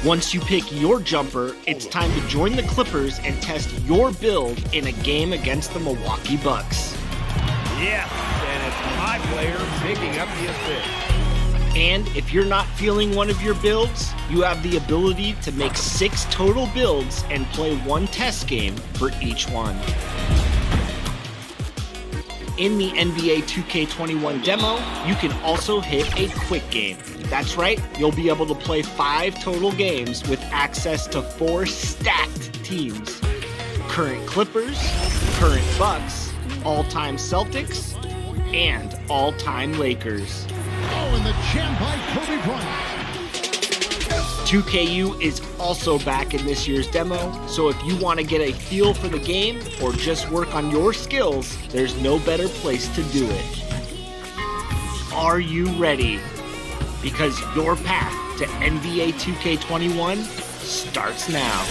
Once you pick your jumper, it's time to join the Clippers and test your build in a game against the Milwaukee Bucks. Yes, and it's my player picking up the assist. And if you're not feeling one of your builds, you have the ability to make 6 total builds and play 1 test game for each one. In the NBA 2K21 demo, you can also hit a quick game. That's right, you'll be able to play 5 total games with access to 4 stacked teams. Current Clippers, current Bucks, all-time Celtics, and all-time Lakers. Oh, and the jam by Kobe Bryant. 2KU is also back in this year's demo, so if you want to get a feel for the game or just work on your skills, there's no better place to do it. Are you ready? Because your path to NBA 2K21 starts now.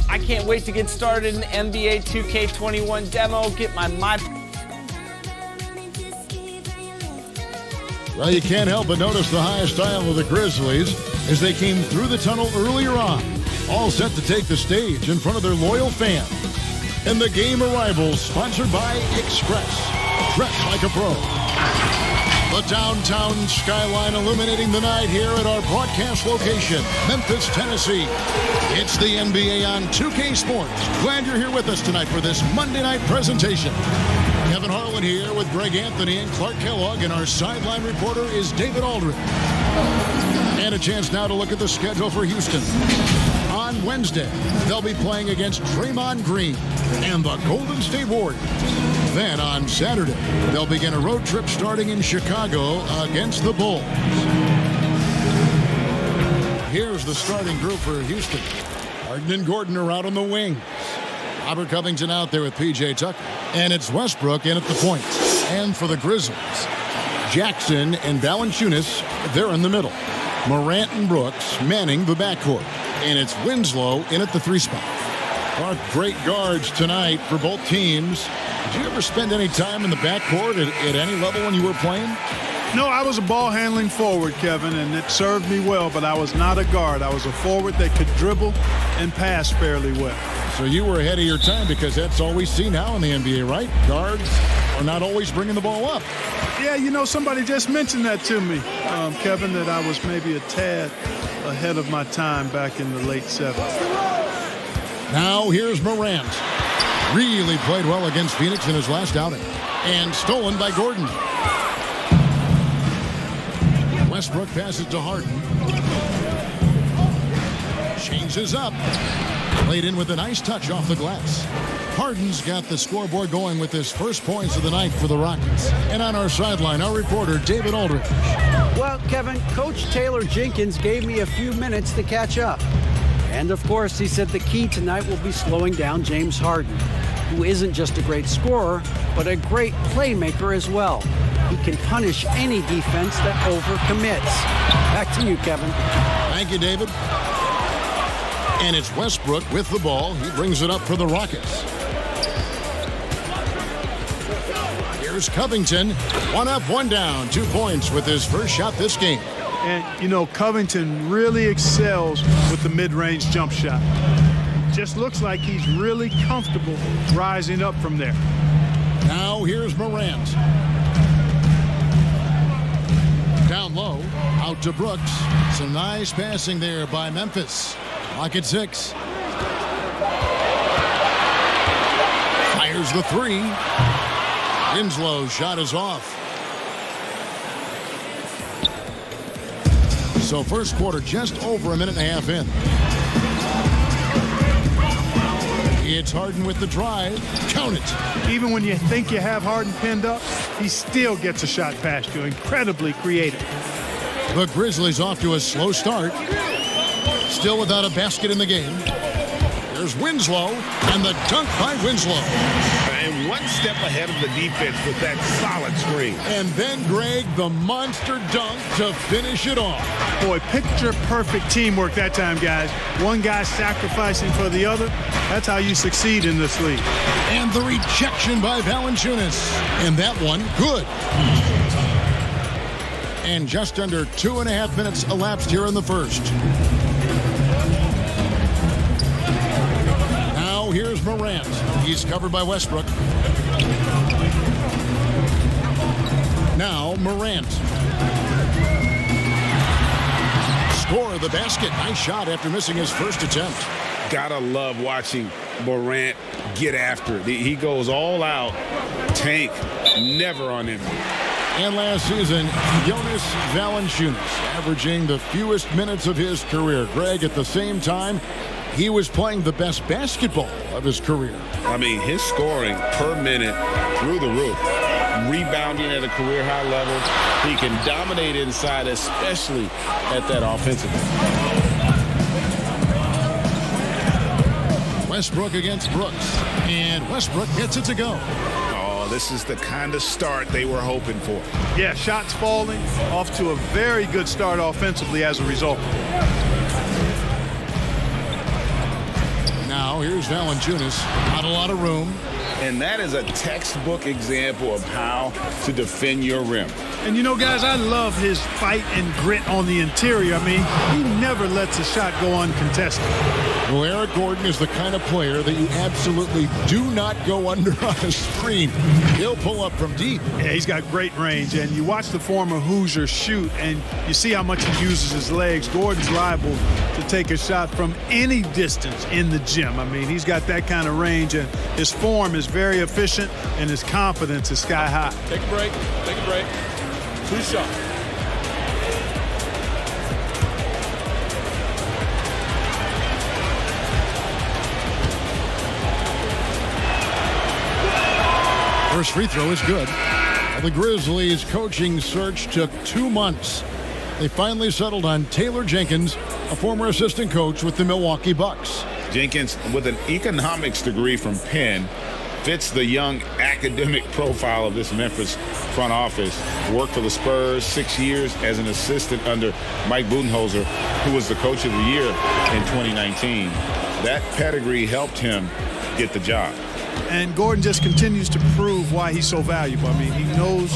I can't wait to get started in the NBA 2K21 demo, get my Well, you can't help but notice the high style of the Grizzlies as they came through the tunnel earlier on, all set to take the stage in front of their loyal fans. And the game arrivals sponsored by Express. Dress like a pro. The downtown skyline illuminating the night here at our broadcast location, Memphis, Tennessee. It's the NBA on 2K Sports. Glad you're here with us tonight for this Monday night presentation. Kevin Harlan here with Greg Anthony and Clark Kellogg, and our sideline reporter is David Aldridge. And a chance now to look at the schedule for Houston. On Wednesday, they'll be playing against Draymond Green and the Golden State Warriors. Then on Saturday, they'll begin a road trip starting in Chicago against the Bulls. Here's the starting group for Houston. Harden and Gordon are out on the wings. Robert Covington out there with P.J. Tucker. And it's Westbrook in at the point. And for the Grizzlies, Jackson and Valanciunas, they're in the middle. Morant and Brooks manning the backcourt. And it's Winslow in at the 3 spot. Our great guards tonight for both teams. Did you ever spend any time in the backcourt at any level when you were playing? No, I was a ball-handling forward, Kevin, and it served me well, but I was not a guard. I was a forward that could dribble and pass fairly well. So you were ahead of your time, because that's all we see now in the NBA, right? Guards are not always bringing the ball up. Yeah, you know, somebody just mentioned that to me, Kevin, that I was maybe a tad ahead of my time back in the late 70s. Now here's Morant. Really played well against Phoenix in his last outing. And stolen by Gordon. Westbrook passes to Harden. Changes up. Played in with a nice touch off the glass. Harden's got the scoreboard going with his first points of the night for the Rockets. And on our sideline, our reporter, David Aldridge. Well, Kevin, Coach Taylor Jenkins gave me a few minutes to catch up. And, of course, he said the key tonight will be slowing down James Harden, who isn't just a great scorer, but a great playmaker as well. He can punish any defense that overcommits. Back to you, Kevin. Thank you, David. And it's Westbrook with the ball. He brings it up for the Rockets. Here's Covington. 1 up, 1 down. 2 points with his first shot this game. And, you know, Covington really excels with the mid-range jump shot. Just looks like he's really comfortable rising up from there. Now here's Morant. Down low, out to Brooks. Some nice passing there by Memphis. Clock at 6. Fires the 3. Winslow's shot is off. So first quarter just over a minute and a half in. It's Harden with the drive. Count it. Even when you think you have Harden pinned up, he still gets a shot past you. Incredibly creative. The Grizzlies off to a slow start. Still without a basket in the game. There's Winslow, and the dunk by Winslow. And one step ahead of the defense with that solid screen. And then, Greg, the monster dunk to finish it off. Boy, picture-perfect teamwork that time, guys. One guy sacrificing for the other. That's how you succeed in this league. And the rejection by Valanciunas. And that one, good. And just under 2.5 minutes elapsed here in the first. Now here's Morant. He's covered by Westbrook. Now Morant. Score the basket. Nice shot after missing his first attempt. Gotta love watching Morant get after it. He goes all out. Tank, never on him. And last season, Jonas Valanciunas, averaging the fewest minutes of his career. Greg, at the same time, he was playing the best basketball of his career. I mean, his scoring per minute through the roof. Rebounding at a career high level. He can dominate inside, especially at that offensive end. Westbrook against Brooks. And Westbrook gets it to go. Oh, this is the kind of start they were hoping for. Yeah, shots falling, off to a very good start offensively as a result. Now here's Valanciunas. Not a lot of room. And that is a textbook example of how to defend your rim. And you know, guys, I love his fight and grit on the interior. I mean, he never lets a shot go uncontested. Well, Eric Gordon is the kind of player that you absolutely do not go under on a screen. He'll pull up from deep. Yeah, he's got great range. And you watch the former Hoosier shoot, and you see how much he uses his legs. Gordon's liable to take a shot from any distance in the gym. I mean, he's got that kind of range, and his form is very efficient, and his confidence is sky high. Take a break. Take a break. 2 shots. First free throw is good. The Grizzlies' coaching search took 2 months. They finally settled on Taylor Jenkins, a former assistant coach with the Milwaukee Bucks. Jenkins, with an economics degree from Penn, fits the young academic profile of this Memphis front office. Worked for the Spurs 6 years as an assistant under Mike Budenholzer, who was the coach of the year in 2019. That pedigree helped him get the job. And Gordon just continues to prove why he's so valuable. I mean, he knows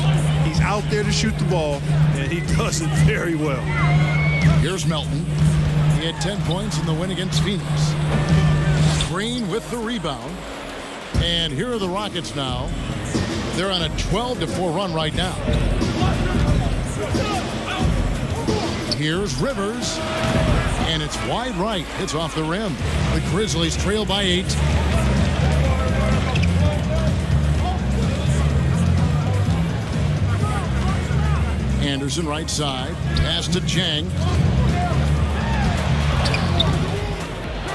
he's out there to shoot the ball, and he does it very well. Here's Melton. He had 10 points in the win against Phoenix. Green with the rebound. And here are the Rockets now. They're on a 12-4 run right now. Here's Rivers. And it's wide right. It's off the rim. The Grizzlies trail by 8. Anderson right side. Pass to Chang.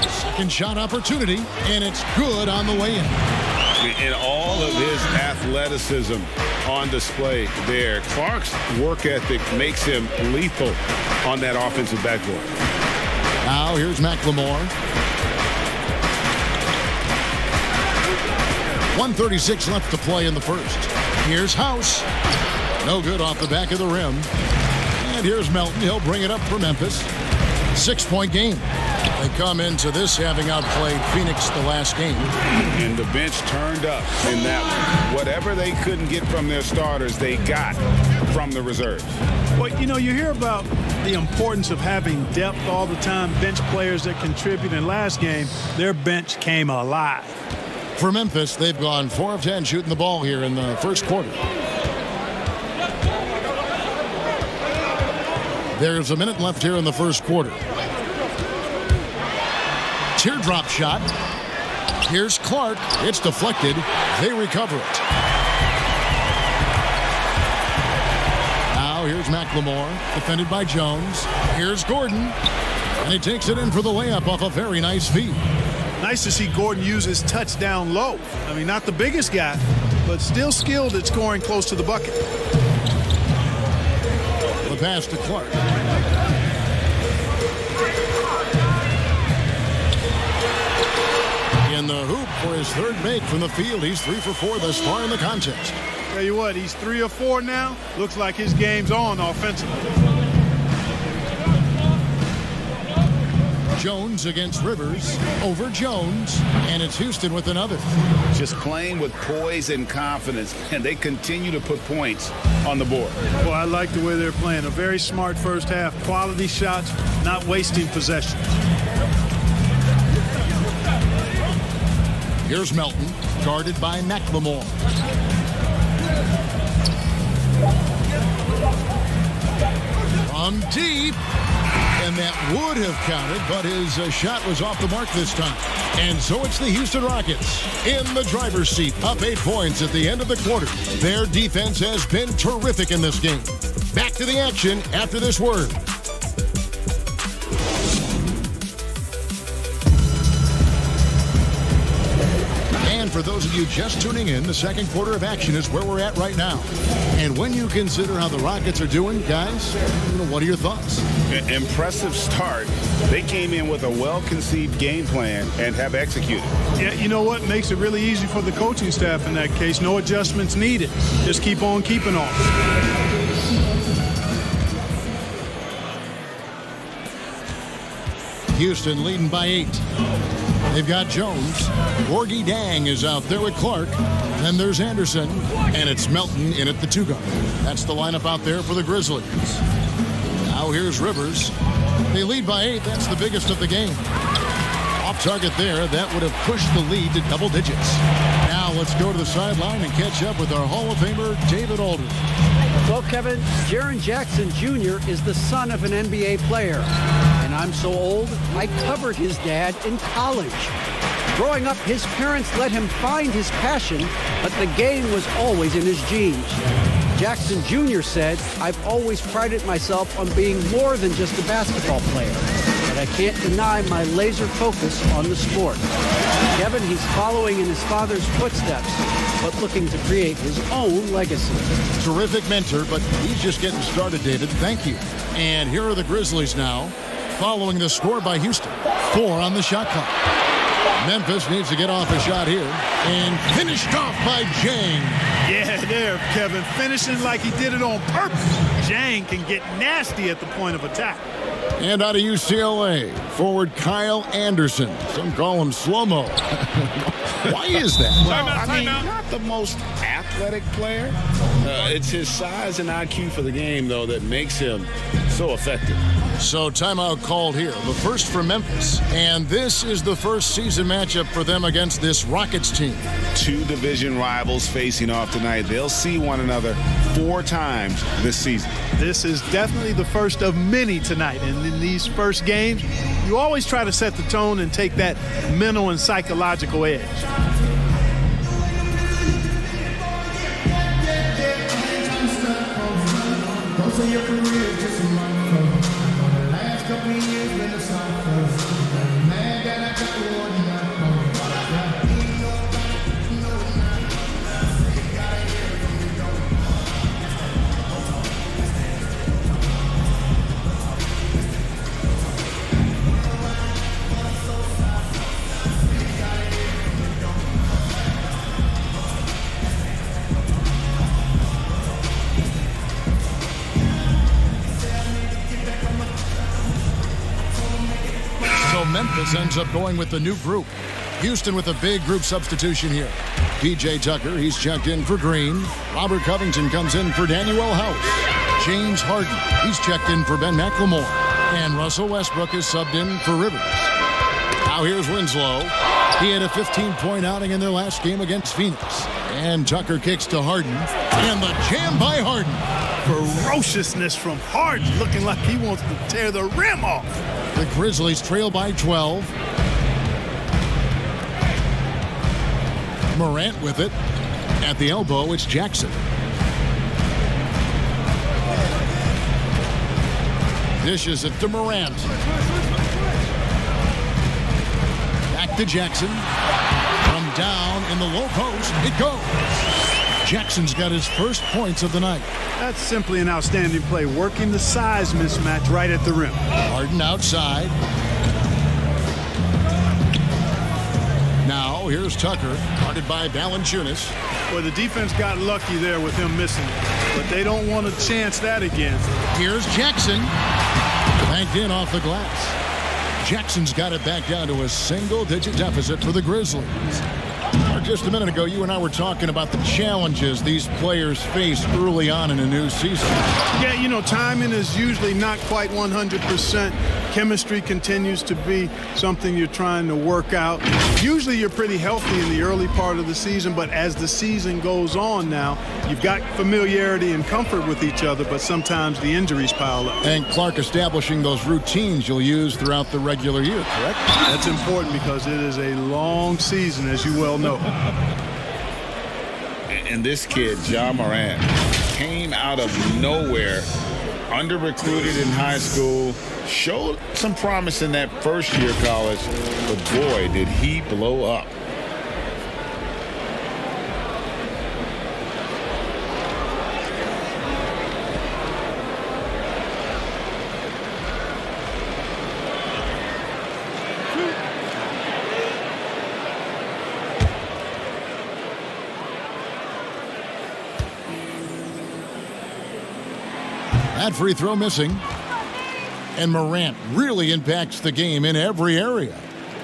Second shot opportunity, and it's good on the way in. And all of his athleticism on display there. Clark's work ethic makes him lethal on that offensive backboard. Now here's McLemore. 1:36 left to play in the first. Here's House. No good off the back of the rim. And here's Melton. He'll bring it up for Memphis. 6-point game. They come into this having outplayed Phoenix the last game. And the bench turned up in that one. Whatever they couldn't get from their starters, they got from the reserves. Well, you know, you hear about the importance of having depth all the time, bench players that contribute. In last game, their bench came alive. For Memphis, they've gone 4 of 10 shooting the ball here in the first quarter. There's a minute left here in the first quarter. Teardrop shot. Here's Clark. It's deflected. They recover it. Now here's McLemore, defended by Jones. Here's Gordon. And he takes it in for the layup off a very nice feed. Nice to see Gordon use his touch down low. I mean, not the biggest guy, but still skilled at scoring close to the bucket. The pass to Clark. In the hoop for his third make from the field. He's 3 for 4 thus far in the contest. Tell you what, he's 3 of 4 now. Looks like his game's on offensively. Jones against Rivers over Jones, and it's Houston with another. Just playing with poise and confidence, and they continue to put points on the board. Well, I like the way they're playing. A very smart first half. Quality shots, not wasting possessions. Here's Melton, guarded by McLemore. From deep. And that would have counted, but his shot was off the mark this time. And so it's the Houston Rockets in the driver's seat, up 8 points at the end of the quarter. Their defense has been terrific in this game. Back to the action after this word. And for those of you just tuning in, the second quarter of action is where we're at right now. And when you consider how the Rockets are doing, guys, what are your thoughts? Impressive start. They came in with a well-conceived game plan and have executed. Yeah, you know what? Makes it really easy for the coaching staff in that case. No adjustments needed. Just keep on keeping on. Houston leading by 8. They've got Jones. Gorgie Dang is out there with Clark. Then there's Anderson. And it's Melton in at the 2 guard. That's the lineup out there for the Grizzlies. Now here's Rivers. They lead by 8. That's the biggest of the game. Off target there. That would have pushed the lead to double digits. Now let's go to the sideline and catch up with our Hall of Famer, David Aldridge. Well, Kevin, Jaren Jackson Jr. is the son of an NBA player. And I'm so old, I covered his dad in college. Growing up, his parents let him find his passion, but the game was always in his genes. Jackson Jr. said, "I've always prided myself on being more than just a basketball player, but I can't deny my laser focus on the sport." Kevin, he's following in his father's footsteps, but looking to create his own legacy. Terrific mentor, but he's just getting started, David. Thank you. And here are the Grizzlies now, following the score by Houston. 4 on the shot clock. Memphis needs to get off a shot here, and finished off by Jang. Yeah, there, Kevin. Finishing like he did it on purpose. Jang can get nasty at the point of attack. And out of UCLA, forward Kyle Anderson. Some call him slow-mo. Why is that? Well, I mean, not the most athletic player. It's his size and IQ for the game, though, that makes him so effective. So timeout called here. The first for Memphis. And this is the first season matchup for them against this Rockets team. 2 division rivals facing off tonight. They'll see one another 4 times this season. This is definitely the first of many tonight. And in these first games, you always try to set the tone and take that mental and psychological edge. Memphis ends up going with the new group. Houston with a big group substitution here. P.J. Tucker, he's checked in for Green. Robert Covington comes in for Daniel House. James Harden, he's checked in for Ben McLemore. And Russell Westbrook is subbed in for Rivers. Now here's Winslow. He had a 15-point outing in their last game against Phoenix. And Tucker kicks to Harden. And the jam by Harden. Ferociousness from Harden, looking like he wants to tear the rim off. The Grizzlies trail by 12. Morant with it. At the elbow, it's Jackson. Dishes it to Morant. Back to Jackson. From down in the low post, it goes. Jackson's got his first points of the night. That's simply an outstanding play, working the size mismatch right at the rim. Harden outside. Now, here's Tucker, guarded by Valanciunas. Well, the defense got lucky there with him missing it, but they don't want to chance that again. Here's Jackson. Banked in off the glass. Jackson's got it back down to a single-digit deficit for the Grizzlies. Just a minute ago, you and I were talking about the challenges these players face early on in a new season. Yeah, you know, timing is usually not quite 100%. Chemistry continues to be something you're trying to work out. Usually you're pretty healthy in the early part of the season, but as the season goes on now, you've got familiarity and comfort with each other, but sometimes the injuries pile up. And Clark, establishing those routines you'll use throughout the regular year, correct? That's important because it is a long season, as you well know. And this kid, Ja Morant, came out of nowhere, under-recruited in high school, showed some promise in that first year of college, but boy, did he blow up. That free throw missing. And Morant really impacts the game in every area.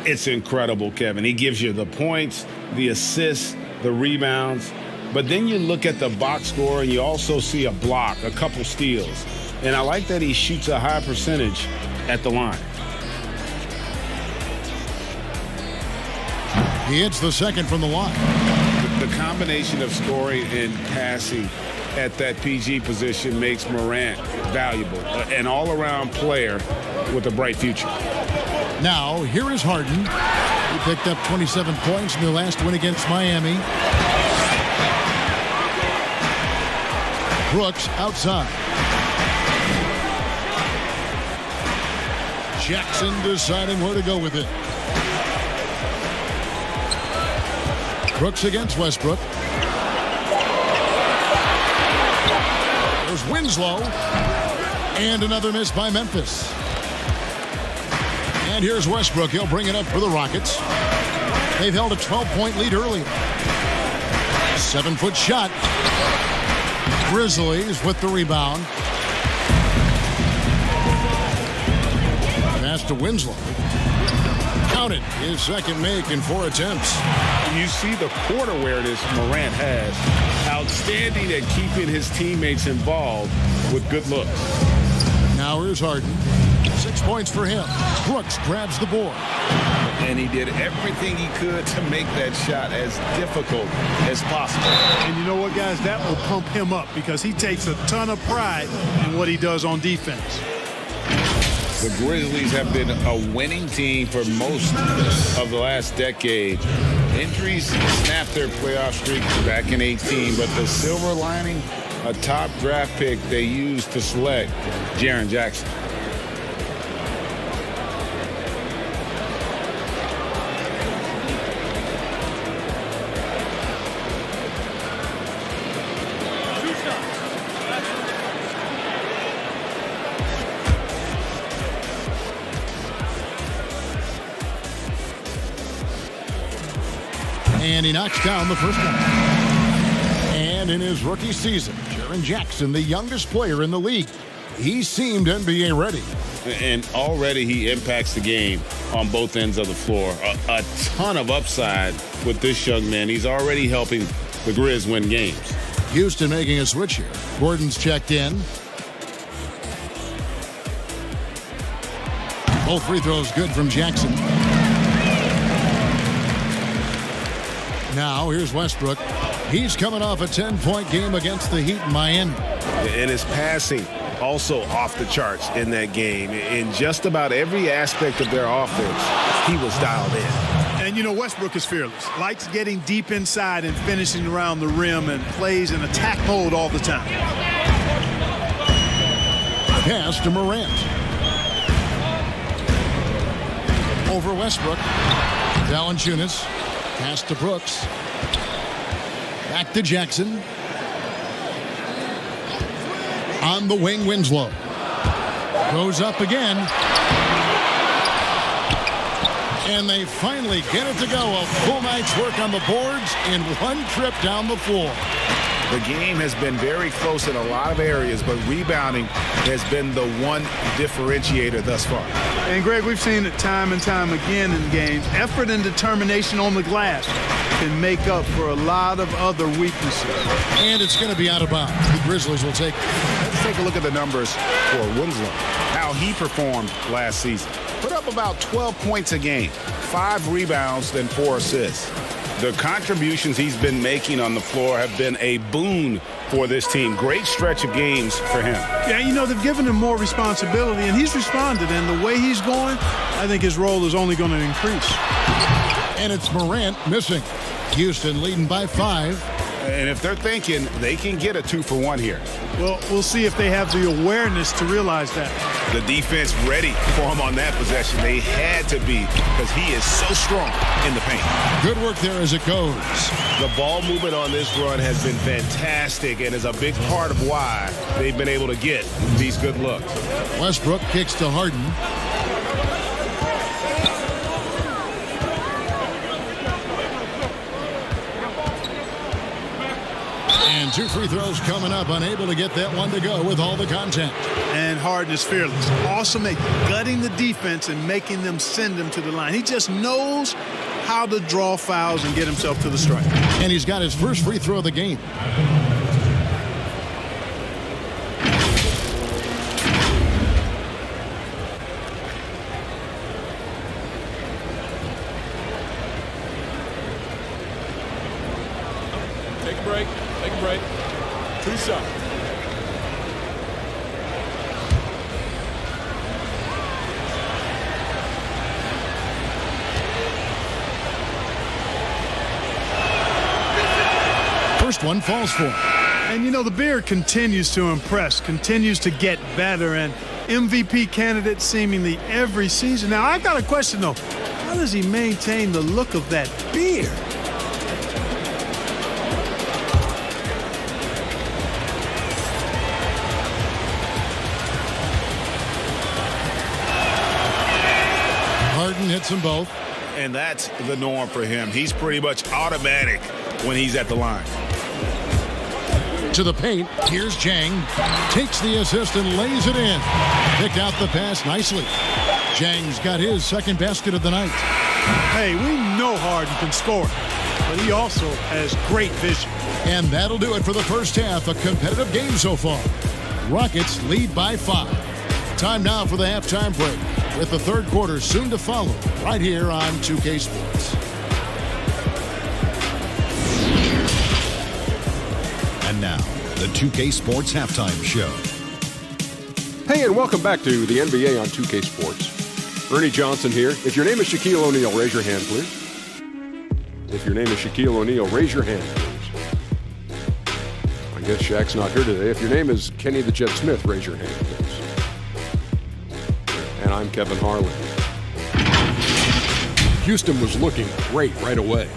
It's incredible, Kevin. He gives you the points, the assists, the rebounds. But then you look at the box score and you also see a block, a couple steals. And I like that he shoots a high percentage at the line. He hits the second from the line. The combination of scoring and passing at that PG position makes Morant valuable, an all-around player with a bright future. Now, here is Harden. He picked up 27 points in the last win against Miami. Brooks outside. Jackson deciding where to go with it. Brooks against Westbrook. There's Winslow. And another miss by Memphis. And here's Westbrook. He'll bring it up for the Rockets. They've held a 12-point lead early. 7-foot shot. Grizzlies with the rebound. Pass to Winslow. Counted. His second make in 4 attempts. You see the court awareness Morant has. Outstanding at keeping his teammates involved with good looks. Now here's Harden. 6 points for him. Brooks grabs the board. And he did everything he could to make that shot as difficult as possible. And you know what, guys? That will pump him up because he takes a ton of pride in what he does on defense. The Grizzlies have been a winning team for most of the last decade. Injuries snapped their playoff streak back in 18, but the silver lining, a top draft pick they used to select Jaren Jackson. And he knocks down the first one. And in his rookie season, Jaren Jackson, the youngest player in the league, he seemed NBA ready. And already he impacts the game on both ends of the floor. A ton of upside with this young man. He's already helping the Grizz win games. Houston making a switch here. Gordon's checked in. Both free throws good from Jackson. Now, here's Westbrook. He's coming off a 10-point game against the Heat in Miami. And his passing also off the charts in that game. In just about every aspect of their offense, he was dialed in. And, you know, Westbrook is fearless. Likes getting deep inside and finishing around the rim and plays in attack mode all the time. Pass to Morant. Over Westbrook. Valanciunas. Pass to Brooks. Back to Jackson. On the wing, Winslow. Goes up again. And they finally get it to go. A full night's work on the boards in one trip down the floor. The game has been very close in a lot of areas, but rebounding has been the one differentiator thus far. And, Greg, we've seen it time and time again in games. Effort and determination on the glass can make up for a lot of other weaknesses. And it's going to be out of bounds. The Grizzlies will take it. Let's take a look at the numbers for Winslow, how he performed last season. Put up about 12 points a game, 5 rebounds, then 4 assists. The contributions he's been making on the floor have been a boon for this team. Great stretch of games for him. Yeah, you know, they've given him more responsibility, and he's responded. And the way he's going, I think his role is only going to increase. And it's Morant missing. Houston leading by 5. And if they're thinking they can get a 2-for-1 here. Well, we'll see if they have the awareness to realize that. The defense ready for him on that possession. They had to be because he is so strong in the paint. Good work there as it goes. The ball movement on this run has been fantastic and is a big part of why they've been able to get these good looks. Westbrook kicks to Harden. And 2 free throws coming up, unable to get that one to go with all the contact. And Harden is fearless. Awesome at gutting the defense and making them send him to the line. He just knows how to draw fouls and get himself to the stripe. And he's got his first free throw of the game. Take a break. Take a break. 2 shots. First one falls for him. And, you know, the Beard continues to impress, continues to get better, and MVP candidate seemingly every season. Now, I've got a question, though. How does he maintain the look of that beard? Harden hits them both. And that's the norm for him. He's pretty much automatic when he's at the line. To the paint. Here's Jang. Takes the assist and lays it in. Picked out the pass nicely. Jang's got his second basket of the night. Hey, we know Harden can score, but he also has great vision. And that'll do it for the first half. A competitive game so far. Rockets lead by 5. Time now for the halftime break, with the third quarter soon to follow right here on 2K Sports. And now, the 2K Sports Halftime Show. Hey, and welcome back to the NBA on 2K Sports. Ernie Johnson here. If your name is Shaquille O'Neal, raise your hand, please. If your name is Shaquille O'Neal, raise your hand, please. I guess Shaq's not here today. If your name is Kenny the Jet Smith, raise your hand, please. And I'm Kevin Harlan. Houston was looking great right away.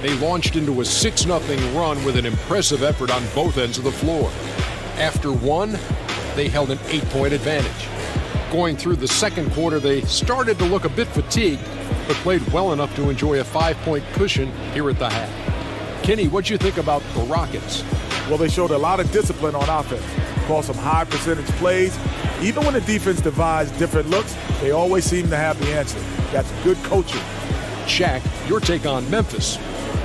They launched into a 6-0 run with an impressive effort on both ends of the floor. After one, they held an 8-point advantage. Going through the second quarter, they started to look a bit fatigued, but played well enough to enjoy a 5-point cushion here at the half. Kenny, what'd you think about the Rockets? Well, they showed a lot of discipline on offense. Called some high percentage plays. Even when the defense devised different looks, they always seem to have the answer. That's good coaching. Shaq, your take on Memphis.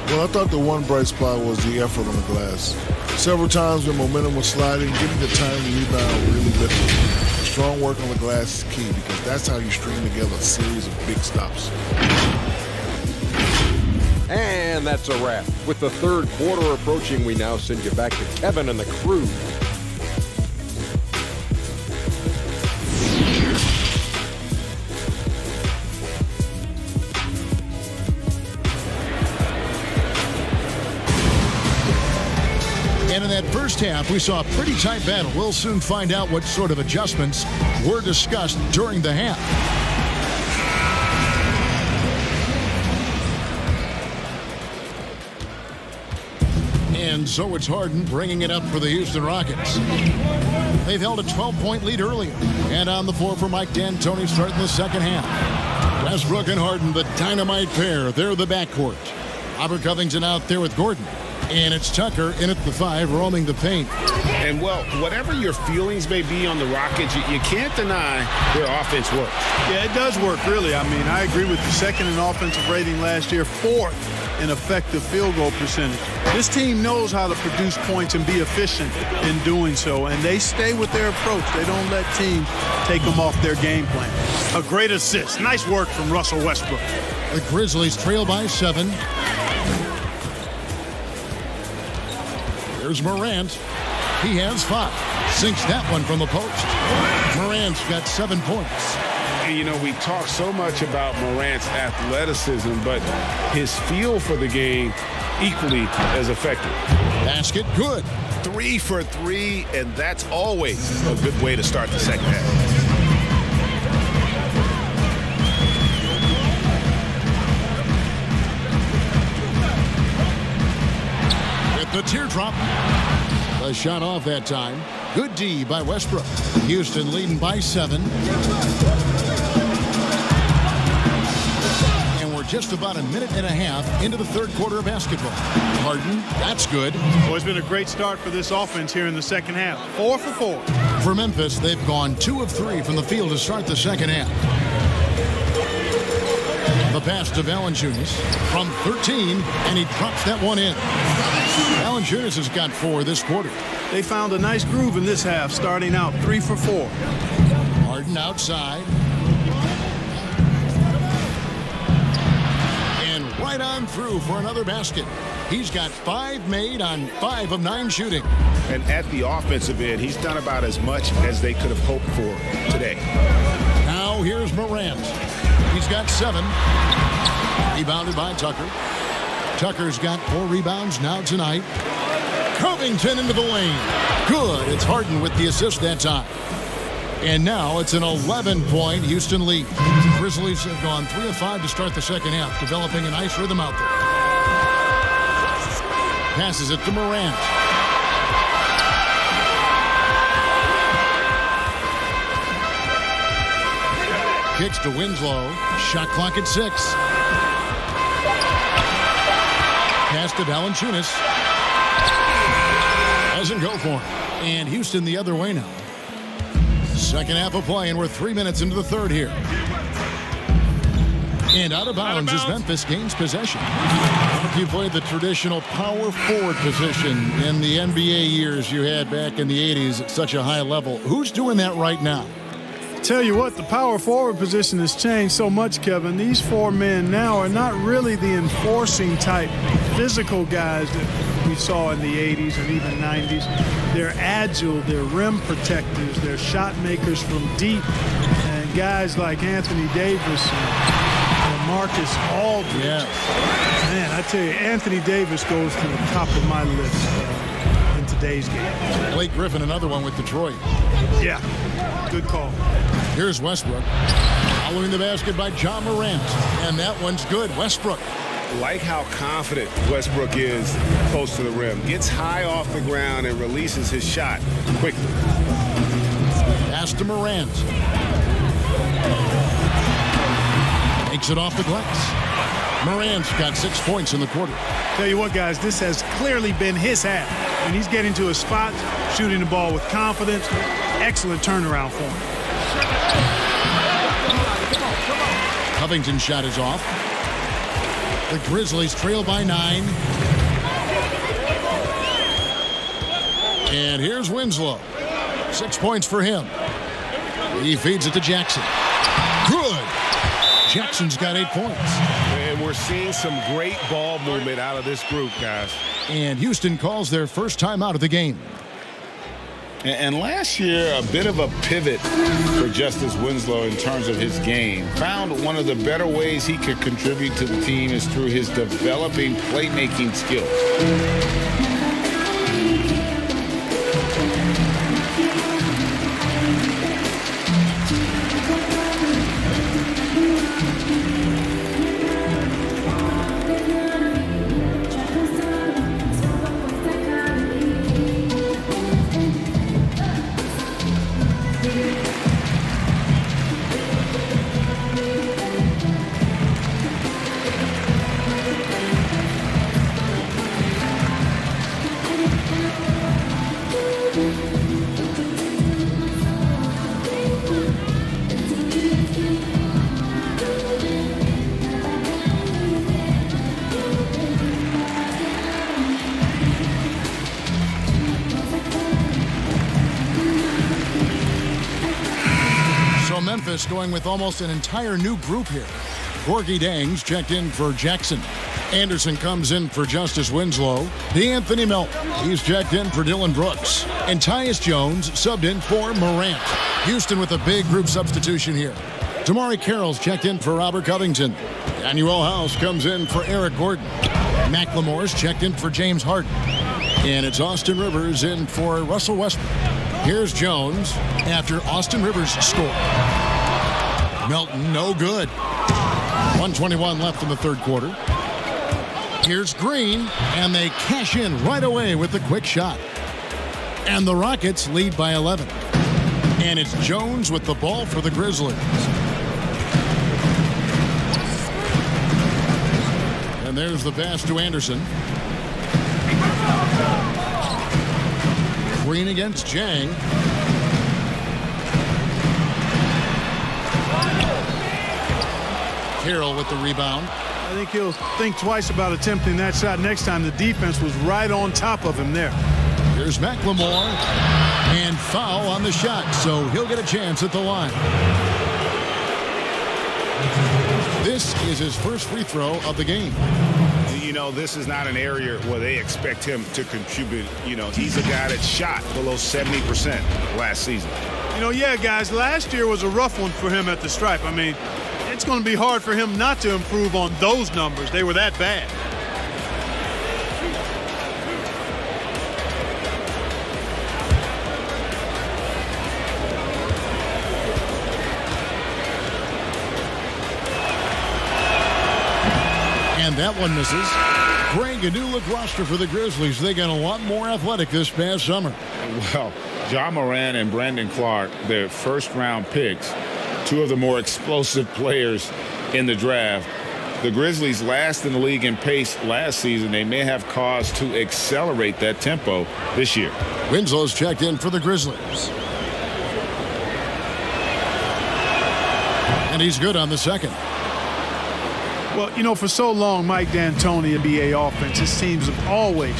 Well, I thought the one bright spot was the effort on the glass. Several times when momentum was sliding, getting the time to rebound really difficult. Strong work on the glass is key because that's how you string together a series of big stops. And that's a wrap. With the third quarter approaching, we now send you back to Kevin and the crew. And in that first half, we saw a pretty tight battle. We'll soon find out what sort of adjustments were discussed during the half. And so it's Harden bringing it up for the Houston Rockets. They've held a 12-point lead earlier. And on the floor for Mike D'Antoni starting the second half. Westbrook and Harden, the dynamite pair. They're the backcourt. Robert Covington out there with Gordon. And it's Tucker in at the 5, roaming the paint. And, well, whatever your feelings may be on the Rockets, you can't deny their offense works. Yeah, it does work, really. I mean, I agree with you. Second in offensive rating last year, fourth in effective field goal percentage. This team knows how to produce points and be efficient in doing so, and they stay with their approach. They don't let teams take them off their game plan. A great assist. Nice work from Russell Westbrook. The Grizzlies trail by 7. Here's Morant. He has 5. Sinks that one from the post. Morant's got 7 points. And, you know, we talk so much about Morant's athleticism, but his feel for the game equally as effective. Basket good. 3 for 3, and that's always a good way to start the second half. The teardrop. A shot off that time. Good D by Westbrook. Houston leading by 7. And we're just about a minute and a half into the third quarter of basketball. Harden, that's good. Well, it's been a great start for this offense here in the second half. 4 for 4. For Memphis, they've gone 2 of 3 from the field to start the second half. The pass to Valanciunas from 13, and he drops that one in. Valanciunas has got 4 this quarter. They found a nice groove in this half, starting out 3 for 4. Harden outside. And right on through for another basket. He's got 5 made on 5 of 9 shooting. And at the offensive end, he's done about as much as they could have hoped for today. Now here's Morant. He's got 7. Rebounded by Tucker. Tucker's got 4 rebounds now tonight. Covington into the lane. Good. It's Harden with the assist that time. And now it's an 11-point Houston lead. Grizzlies have gone 3 of 5 to start the second half, developing a nice rhythm out there. Passes it to Morant. Kicks to Winslow. Shot clock at 6. Pass to Valanciunas. Doesn't go for him. And Houston the other way now. Second half of play, and we're 3 minutes into the third here. And out of bounds as Memphis gains possession. If you played the traditional power forward position in the NBA years you had back in the 80s at such a high level, who's doing that right now? Tell you what, the power forward position has changed so much, Kevin. These 4 men now are not really the enforcing type physical guys that we saw in the 80s and even 90s. They're agile, they're rim protectors, they're shot makers from deep, and guys like Anthony Davis and Marcus Aldridge. Yeah. Man, I tell you, Anthony Davis goes to the top of my list in today's game. Blake Griffin, another one with Detroit. Yeah, good call. Here's Westbrook. Following the basket by John Morant. And that one's good. Westbrook. Like how confident Westbrook is close to the rim. Gets high off the ground and releases his shot quickly. Pass to Morant. Takes it off the glass. Morant's got 6 points in the quarter. Tell you what, guys, this has clearly been his half. When he's getting to a spot, shooting the ball with confidence, excellent turnaround for him. Covington's shot is off. The Grizzlies trail by 9. And here's Winslow. 6 points for him. He feeds it to Jackson. Good. Jackson's got 8 points. And we're seeing some great ball movement out of this group, guys. And Houston calls their first time out of the game. And last year, a bit of a pivot for Justice Winslow in terms of his game. Found one of the better ways he could contribute to the team is through his developing playmaking skills. going with almost an entire new group here. Gorgie Dangs checked in for Jackson. Anderson comes in for Justice Winslow. DeAnthony Melton, he's checked in for Dylan Brooks. And Tyus Jones subbed in for Morant. Houston with a big group substitution here. Damari Carroll's checked in for Robert Covington. Daniel House comes in for Eric Gordon. McLemore's checked in for James Harden. And it's Austin Rivers in for Russell Westbrook. Here's Jones after Austin Rivers scored. Melton, no good. 1:21 left in the third quarter. Here's Green, and they cash in right away with the quick shot. And the Rockets lead by 11. And it's Jones with the ball for the Grizzlies. And there's the pass to Anderson. Green against Jang. Carroll with the rebound. I think he'll think twice about attempting that shot next time. The defense was right on top of him there. Here's McLemore. And foul on the shot, so he'll get a chance at the line. This is his first free throw of the game. You know, this is not an area where they expect him to contribute. You know, he's a guy that shot below 70% last season. You know, yeah, guys, last year was a rough one for him at the stripe. I mean, it's going to be hard for him not to improve on those numbers. They were that bad. And that one misses. Greg, a new look roster for the Grizzlies. They got a lot more athletic this past summer. Well, Ja Morant and Brandon Clark, their first-round picks, two of the more explosive players in the draft. The Grizzlies last in the league in pace last season. They may have cause to accelerate that tempo this year. Winslow's checked in for the Grizzlies. And he's good on the second. Well, you know, for so long, Mike D'Antoni, NBA offense, his teams have always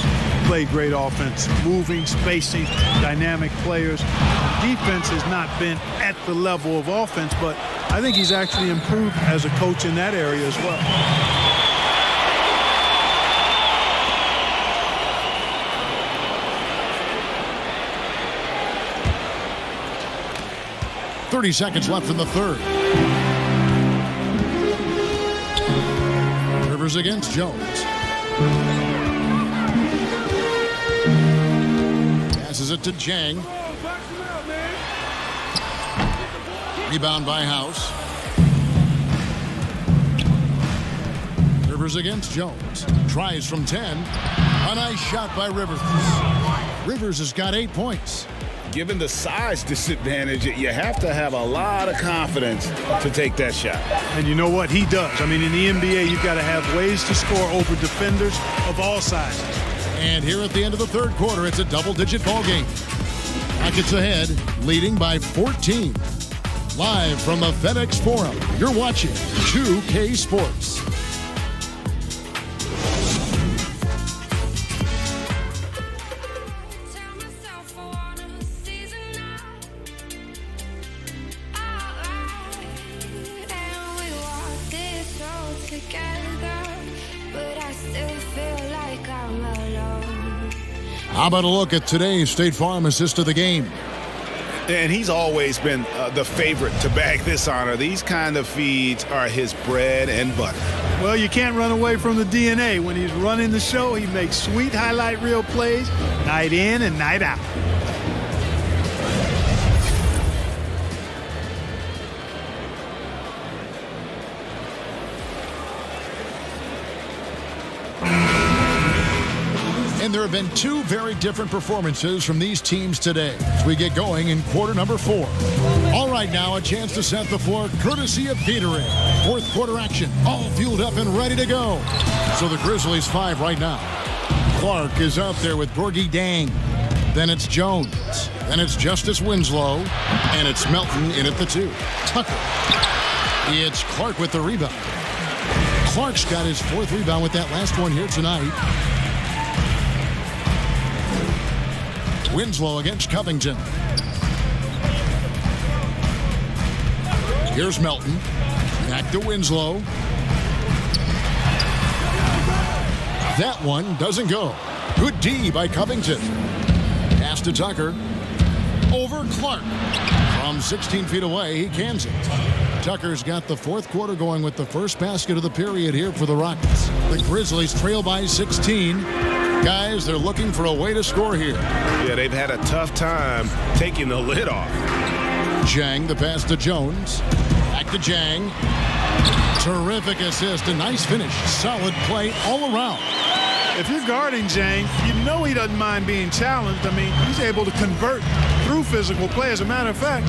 played great offense, moving, spacing, dynamic players. Defense has not been at the level of offense, but I think he's actually improved as a coach in that area as well. .30 seconds left in the third. Rivers against Jones. Passes it to Jang. Rebound by House. Rivers against Jones. Tries from 10. A nice shot by Rivers. Rivers has got 8 points. Given the size disadvantage, you have to have a lot of confidence to take that shot. And you know what? He does. I mean, in the NBA, you've got to have ways to score over defenders of all sizes. And here at the end of the third quarter, it's a double-digit ball game. Rockets ahead, leading by 14. Live from the FedEx Forum, you're watching 2K Sports. How about a look at today's State Farm assist of the game? And he's always been the favorite to bag this honor. These kind of feeds are his bread and butter. Well, you can't run away from the DNA. When he's running the show, he makes sweet highlight reel plays night in and night out. And there have been two very different performances from these teams today as we get going in quarter number 4. All right, now a chance to set the floor courtesy of Gatorade. Fourth quarter action, all fueled up and ready to go. So the Grizzlies 5 right now. Clark is out there with Gorgie Dang. Then it's Jones. Then it's Justice Winslow. And it's Melton in at the 2. Tucker. It's Clark with the rebound. Clark's got his 4th rebound with that last one here tonight. Winslow against Covington. Here's Melton. Back to Winslow. That one doesn't go. Good D by Covington. Pass to Tucker. Over Clark. From 16 feet away, he cans it. Tucker's got the fourth quarter going with the first basket of the period here for the Rockets. The Grizzlies trail by 16. Guys, they're looking for a way to score here. Yeah, they've had a tough time taking the lid off. Jang, the pass to Jones. Back to Jang. Terrific assist, a nice finish. Solid play all around. If you're guarding Jang, you know he doesn't mind being challenged. I mean, he's able to convert through physical play. As a matter of fact,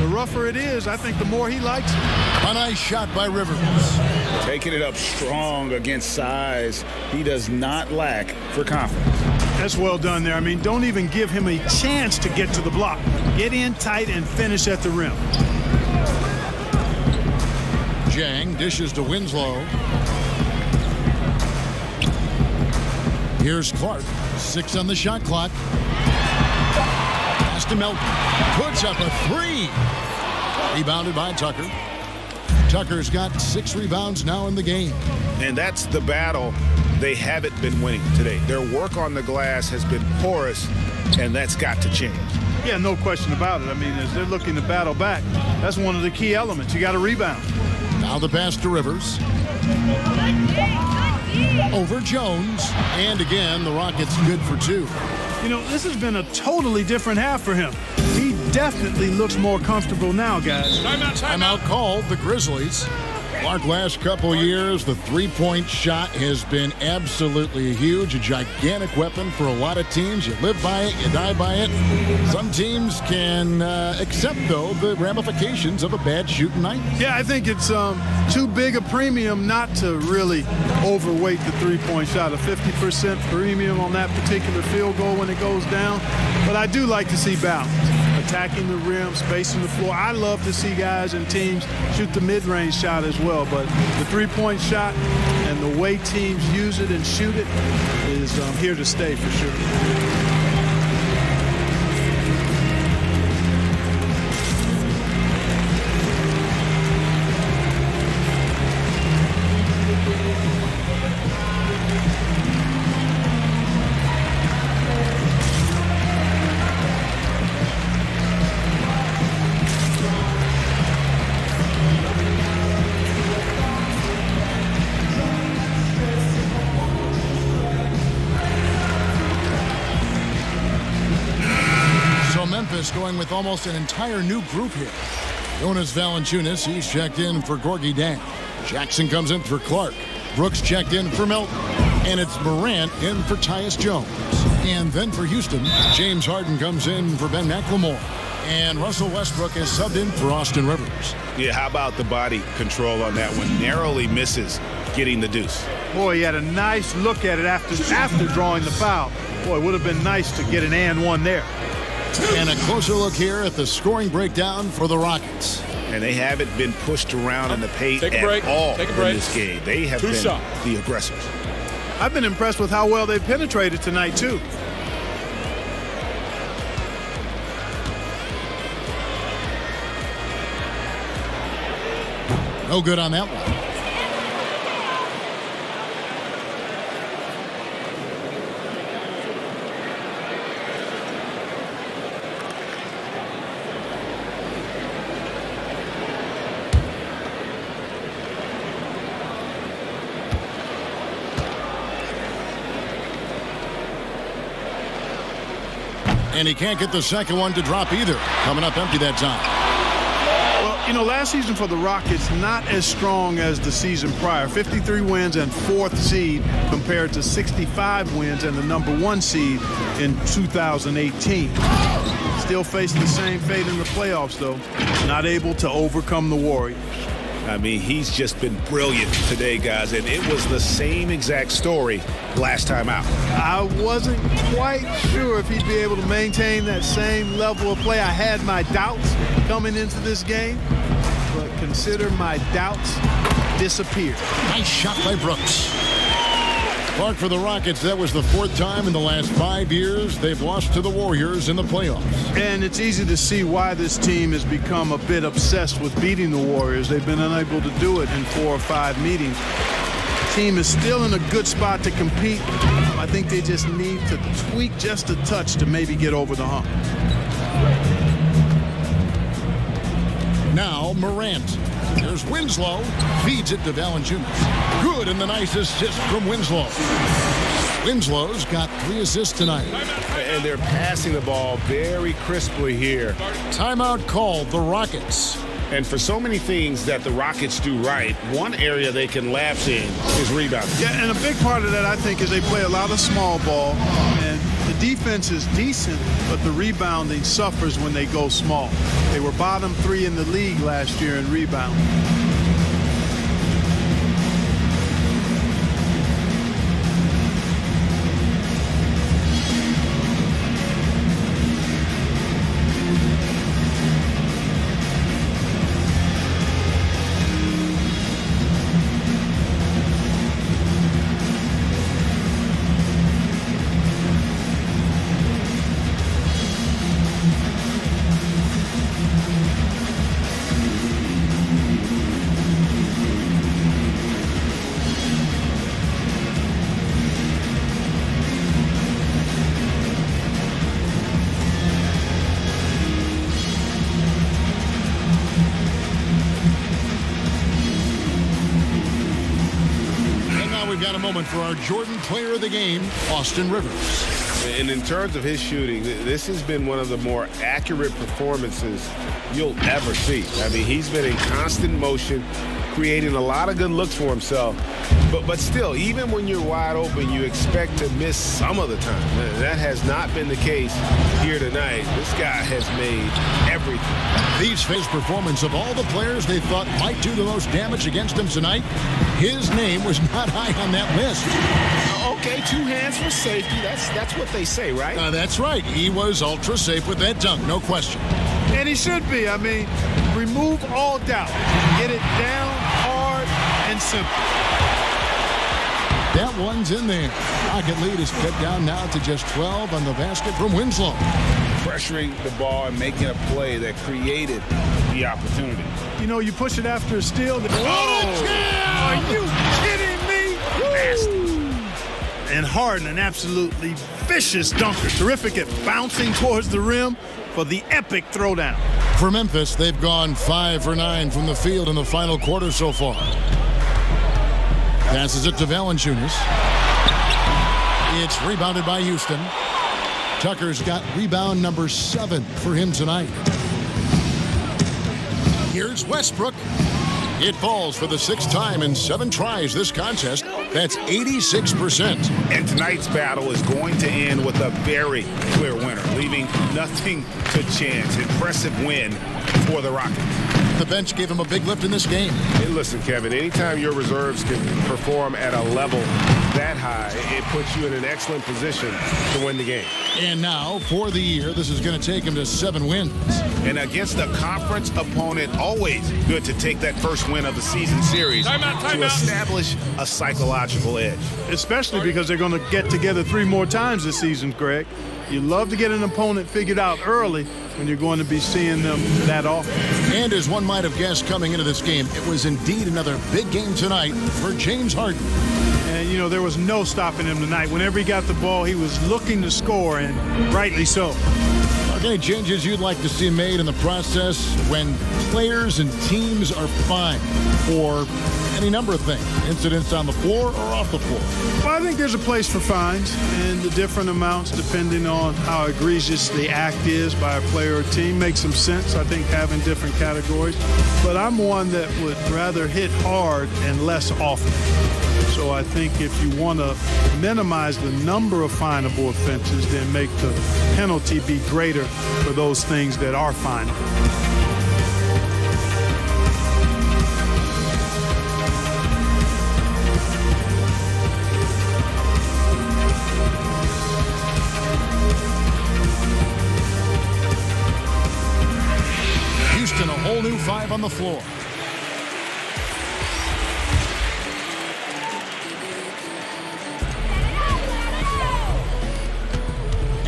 the rougher it is, I think the more he likes it. A nice shot by Rivers. Taking it up strong against size. He does not lack for confidence. That's well done there. I mean, don't even give him a chance to get to the block. Get in tight and finish at the rim. Jang dishes to Winslow. Here's Clark. 6 on the shot clock. Pass to Melton. Puts up a 3. Rebounded by Tucker. Tucker's got 6 rebounds now in the game. And that's the battle they haven't been winning today. Their work on the glass has been porous, and that's got to change. Yeah, no question about it. I mean, as they're looking to battle back, that's one of the key elements. You got to rebound. Now the pass to Rivers. Over Jones. And again, the Rockets good for 2. You know, this has been a totally different half for him. He definitely looks more comfortable now, guys. Timeout called, the Grizzlies. Clark, last couple years, the three-point shot has been absolutely huge, a gigantic weapon for a lot of teams. You live by it, you die by it. Some teams can accept, though, the ramifications of a bad shooting night. Yeah, I think it's too big a premium not to really overweight the three-point shot. A 50% premium on that particular field goal when it goes down. But I do like to see balance. Attacking the rim, spacing the floor. I love to see guys and teams shoot the mid-range shot as well, but the three-point shot and the way teams use it and shoot it is here to stay for sure. Going with almost an entire new group here. Jonas Valanciunas, he's checked in for Gorgui Dieng. Jackson comes in for Clark. Brooks checked in for Melton. And it's Morant in for Tyus Jones. And then for Houston, James Harden comes in for Ben McLemore. And Russell Westbrook is subbed in for Austin Rivers. Yeah, how about the body control on that one? Narrowly misses getting the deuce. Boy, he had a nice look at it after drawing the foul. Boy, it would have been nice to get an and one there. And a closer look here at the scoring breakdown for the Rockets. And they haven't been pushed around in the paint at all in this game. They have been the aggressors. I've been impressed with how well they've penetrated tonight, too. No good on that one. And he can't get the second one to drop either. Coming up empty that time. Well, you know, last season for the Rockets, not as strong as the season prior. 53 wins and 4th seed compared to 65 wins and the #1 seed in 2018. Still facing the same fate in the playoffs, though. Not able to overcome the Warriors. I mean, he's just been brilliant today, guys, and it was the same exact story last time out. I wasn't quite sure if he'd be able to maintain that same level of play. I had my doubts coming into this game, but consider my doubts disappeared. Nice shot by Brooks. Clark, for the Rockets, that was the 4th time in the last 5 years they've lost to the Warriors in the playoffs. And it's easy to see why this team has become a bit obsessed with beating the Warriors. They've been unable to do it in 4 or 5 meetings. The team is still in a good spot to compete. I think they just need to tweak just a touch to maybe get over the hump. Now Morant. There's Winslow. Feeds it to Valanciunas. Good, and the nice assist from Winslow. Winslow's got 3 assists tonight. And they're passing the ball very crisply here. Timeout called, the Rockets. And for so many things that the Rockets do right, one area they can lapse in is rebounding. Yeah, and a big part of that, I think, is they play a lot of small ball. And the defense is decent, but the rebounding suffers when they go small. They were bottom 3 in the league last year in rebounding. Got a moment for our Jordan Player of the Game, Austin Rivers. And in terms of his shooting, this has been one of the more accurate performances you'll ever see. I mean, he's been in constant motion, creating a lot of good looks for himself. But still, even when you're wide open, you expect to miss some of the time. That has not been the case here tonight. This guy has made everything. These face performance of all the players they thought might do the most damage against them tonight, his name was not high on that list. Okay, 2 hands for safety. That's what they say, right? That's right. He was ultra safe with that dunk, no question. And he should be. I mean, remove all doubt. Get it down hard and simple. That one's in there. Rocket lead is cut down now to just 12 on the basket from Winslow. Pressuring the ball and making a play that created the opportunity. You know, you push it after a steal. What a jam! Are you kidding me? Nasty. And Harden, an absolutely vicious dunker. Terrific at bouncing towards the rim for the epic throwdown. For Memphis, they've gone 5 for 9 from the field in the final quarter so far. Passes it to Valanciunas. It's rebounded by Houston. Tucker's got rebound number 7 for him tonight. Here's Westbrook. It falls for the 6th time in 7 tries this contest. That's 86%. And tonight's battle is going to end with a very clear winner, leaving nothing to chance. Impressive win for the Rockets. The bench gave him a big lift in this game. Hey, listen, Kevin, anytime your reserves can perform at a level that high, it puts you in an excellent position to win the game. And now, for the year, this is going to take him to 7 wins. And against a conference opponent, always good to take that first win of the season series to establish a psychological edge. Especially because they're going to get together 3 more times this season, Greg. You love to get an opponent figured out early when you're going to be seeing them that often. And as one might have guessed coming into this game, it was indeed another big game tonight for James Harden. And, you know, there was no stopping him tonight. Whenever he got the ball, he was looking to score, and rightly so. Any changes you'd like to see made in the process when players and teams are fined for any number of things, incidents on the floor or off the floor? Well, I think there's a place for fines and the different amounts depending on how egregious the act is by a player or team makes some sense. I think having different categories, but I'm one that would rather hit hard and less often. So I think if you want to minimize the number of finable offenses, then make the penalty be greater for those things that are finable. Houston, a whole new 5 on the floor.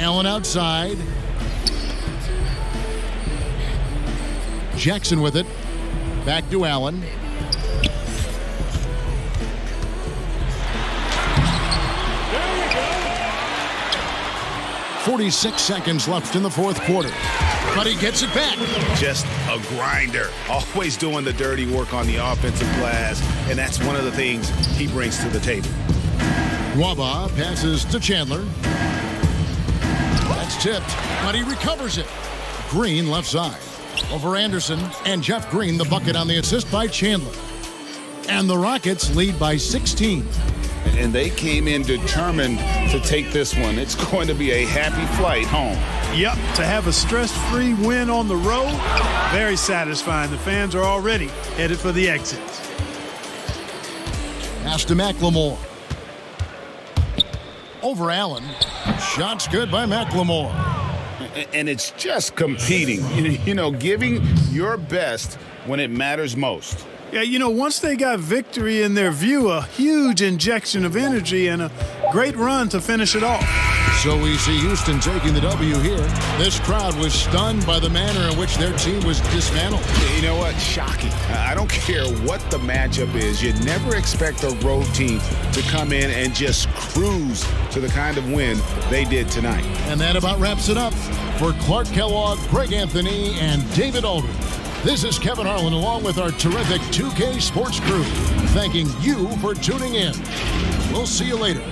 Allen outside. Jackson with it. Back to Allen. "46 seconds left in the fourth quarter. But he gets it back. Just a grinder. Always doing the dirty work on the offensive glass, and that's one of the things he brings to the table. Waba passes to Chandler. That's tipped, but he recovers it. Green left side. Over Anderson, and Jeff Green the bucket on the assist by Chandler. And the Rockets lead by 16. And they came in determined to take this one. It's going to be a happy flight home. Yep, to have a stress-free win on the road, very satisfying. The fans are already headed for the exits. Pass to McLemore. Over Allen. Shots good by McLemore. And it's just competing, you know, giving your best when it matters most. Yeah, you know, once they got victory in their view, a huge injection of energy and a great run to finish it off. So we see Houston taking the W here. This crowd was stunned by the manner in which their team was dismantled. You know what? Shocking. I don't care what the matchup is. You never expect a road team to come in and just cruise to the kind of win they did tonight. And that about wraps it up. For Clark Kellogg, Greg Anthony, and David Aldridge, this is Kevin Harlan along with our terrific 2K Sports crew, thanking you for tuning in. We'll see you later.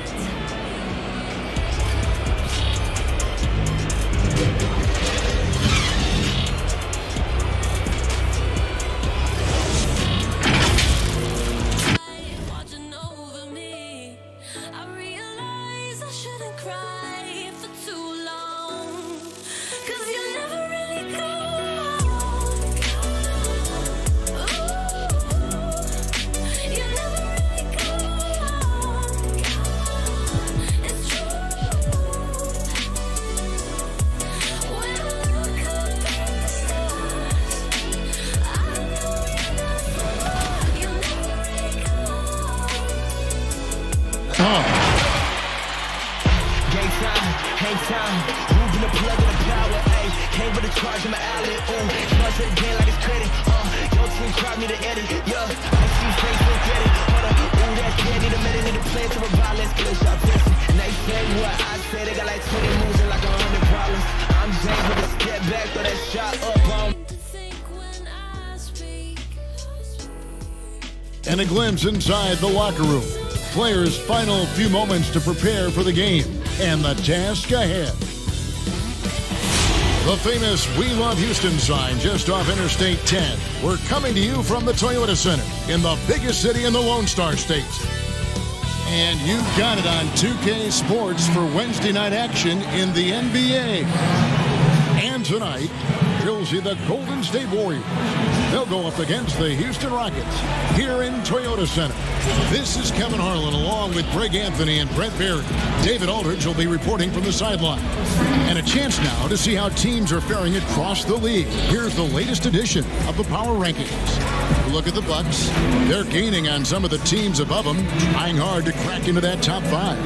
And a glimpse inside the locker room. Players' final few moments to prepare for the game and the task ahead. The famous We Love Houston sign just off Interstate 10. We're coming to you from the Toyota Center in the biggest city in the Lone Star State. And you got it on 2K Sports for Wednesday night action in the NBA. And tonight, you'll see the Golden State Warriors. They'll go up against the Houston Rockets here in Toyota Center. This is Kevin Harlan along with Greg Anthony and Brent Barry. David Aldridge will be reporting from the sideline. And a chance now to see how teams are faring across the league. Here's the latest edition of the Power Rankings. Look at the Bucks. They're gaining on some of the teams above them, trying hard to crack into that top 5.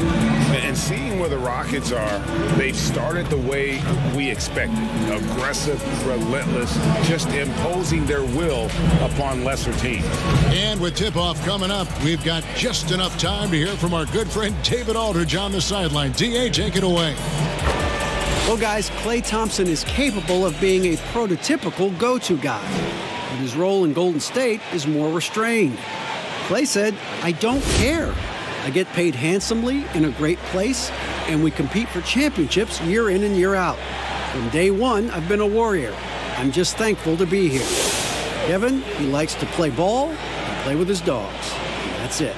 And seeing where the Rockets are, they've started the way we expected. Aggressive, relentless, just imposing their will upon lesser teams. And with tip-off coming up, we've got just enough time to hear from our good friend David Aldridge on the sideline. D.A., take it away. Well, guys, Klay Thompson is capable of being a prototypical go-to guy. But his role in Golden State is more restrained. Klay said, "I don't care. I get paid handsomely in a great place, and we compete for championships year in and year out. From day one, I've been a Warrior. I'm just thankful to be here." Kevin, he likes to play ball and play with his dogs. That's it.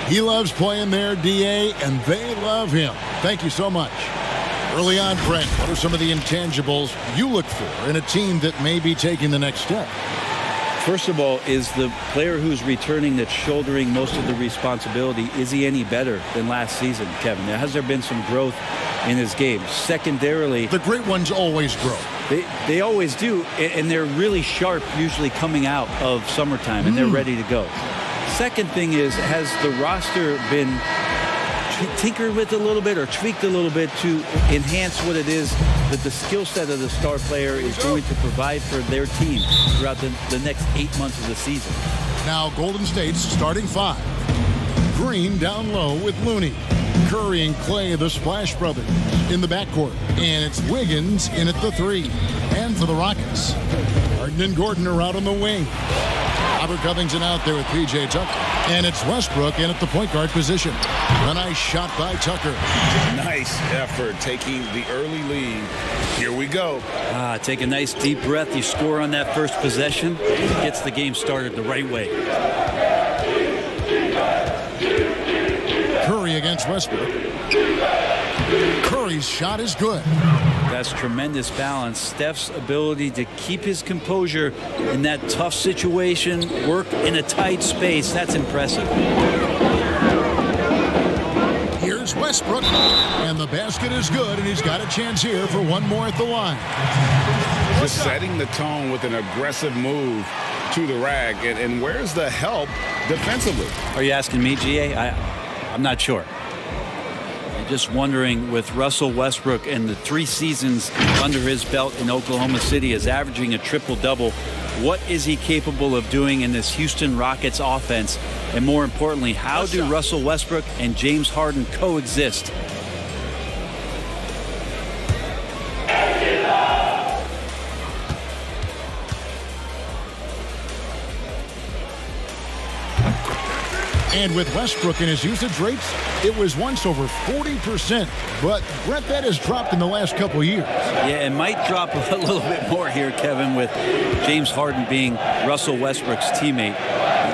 He loves playing there, D.A., and they love him. Thank you so much. Early on, Brent, what are some of the intangibles you look for in a team that may be taking the next step? First of all, is the player who's returning that's shouldering most of the responsibility, is he any better than last season, Kevin? Has there been some growth in his game? Secondarily, the great ones always grow. They always do, and they're really sharp usually coming out of summertime, and they're ready to go. Second thing is, has the roster been tinkered with a little bit or tweaked a little bit to enhance what it is that the skill set of the star player is going to provide for their team throughout the next 8 months of the season. Now Golden State's starting 5. Green down low with Looney. Curry and Clay, the Splash Brothers, in the backcourt. And it's Wiggins in at the 3. And for the Rockets, Harden and Gordon are out on the wing. Robert Covington out there with P.J. Tucker. And it's Westbrook in at the point guard position. A nice shot by Tucker. Nice effort taking the early lead. Here we go. Take a nice deep breath. You score on that first possession. It gets the game started the right way. Curry against Westbrook. Curry's shot is good. That's tremendous balance. Steph's ability to keep his composure in that tough situation, work in a tight space, that's impressive. Here's Westbrook, and the basket is good, and he's got a chance here for one more at the line. Just setting the tone with an aggressive move to the rack, and where's the help defensively? Are you asking me, GA? I'm not sure. I'm just wondering, with Russell Westbrook and the 3 seasons under his belt in Oklahoma City as averaging a triple-double, what is he capable of doing in this Houston Rockets offense? And more importantly, how do Russell Westbrook and James Harden coexist? And with Westbrook and his usage rates, it was once over 40%. But, Brett, that has dropped in the last couple of years. Yeah, it might drop a little bit more here, Kevin, with James Harden being Russell Westbrook's teammate.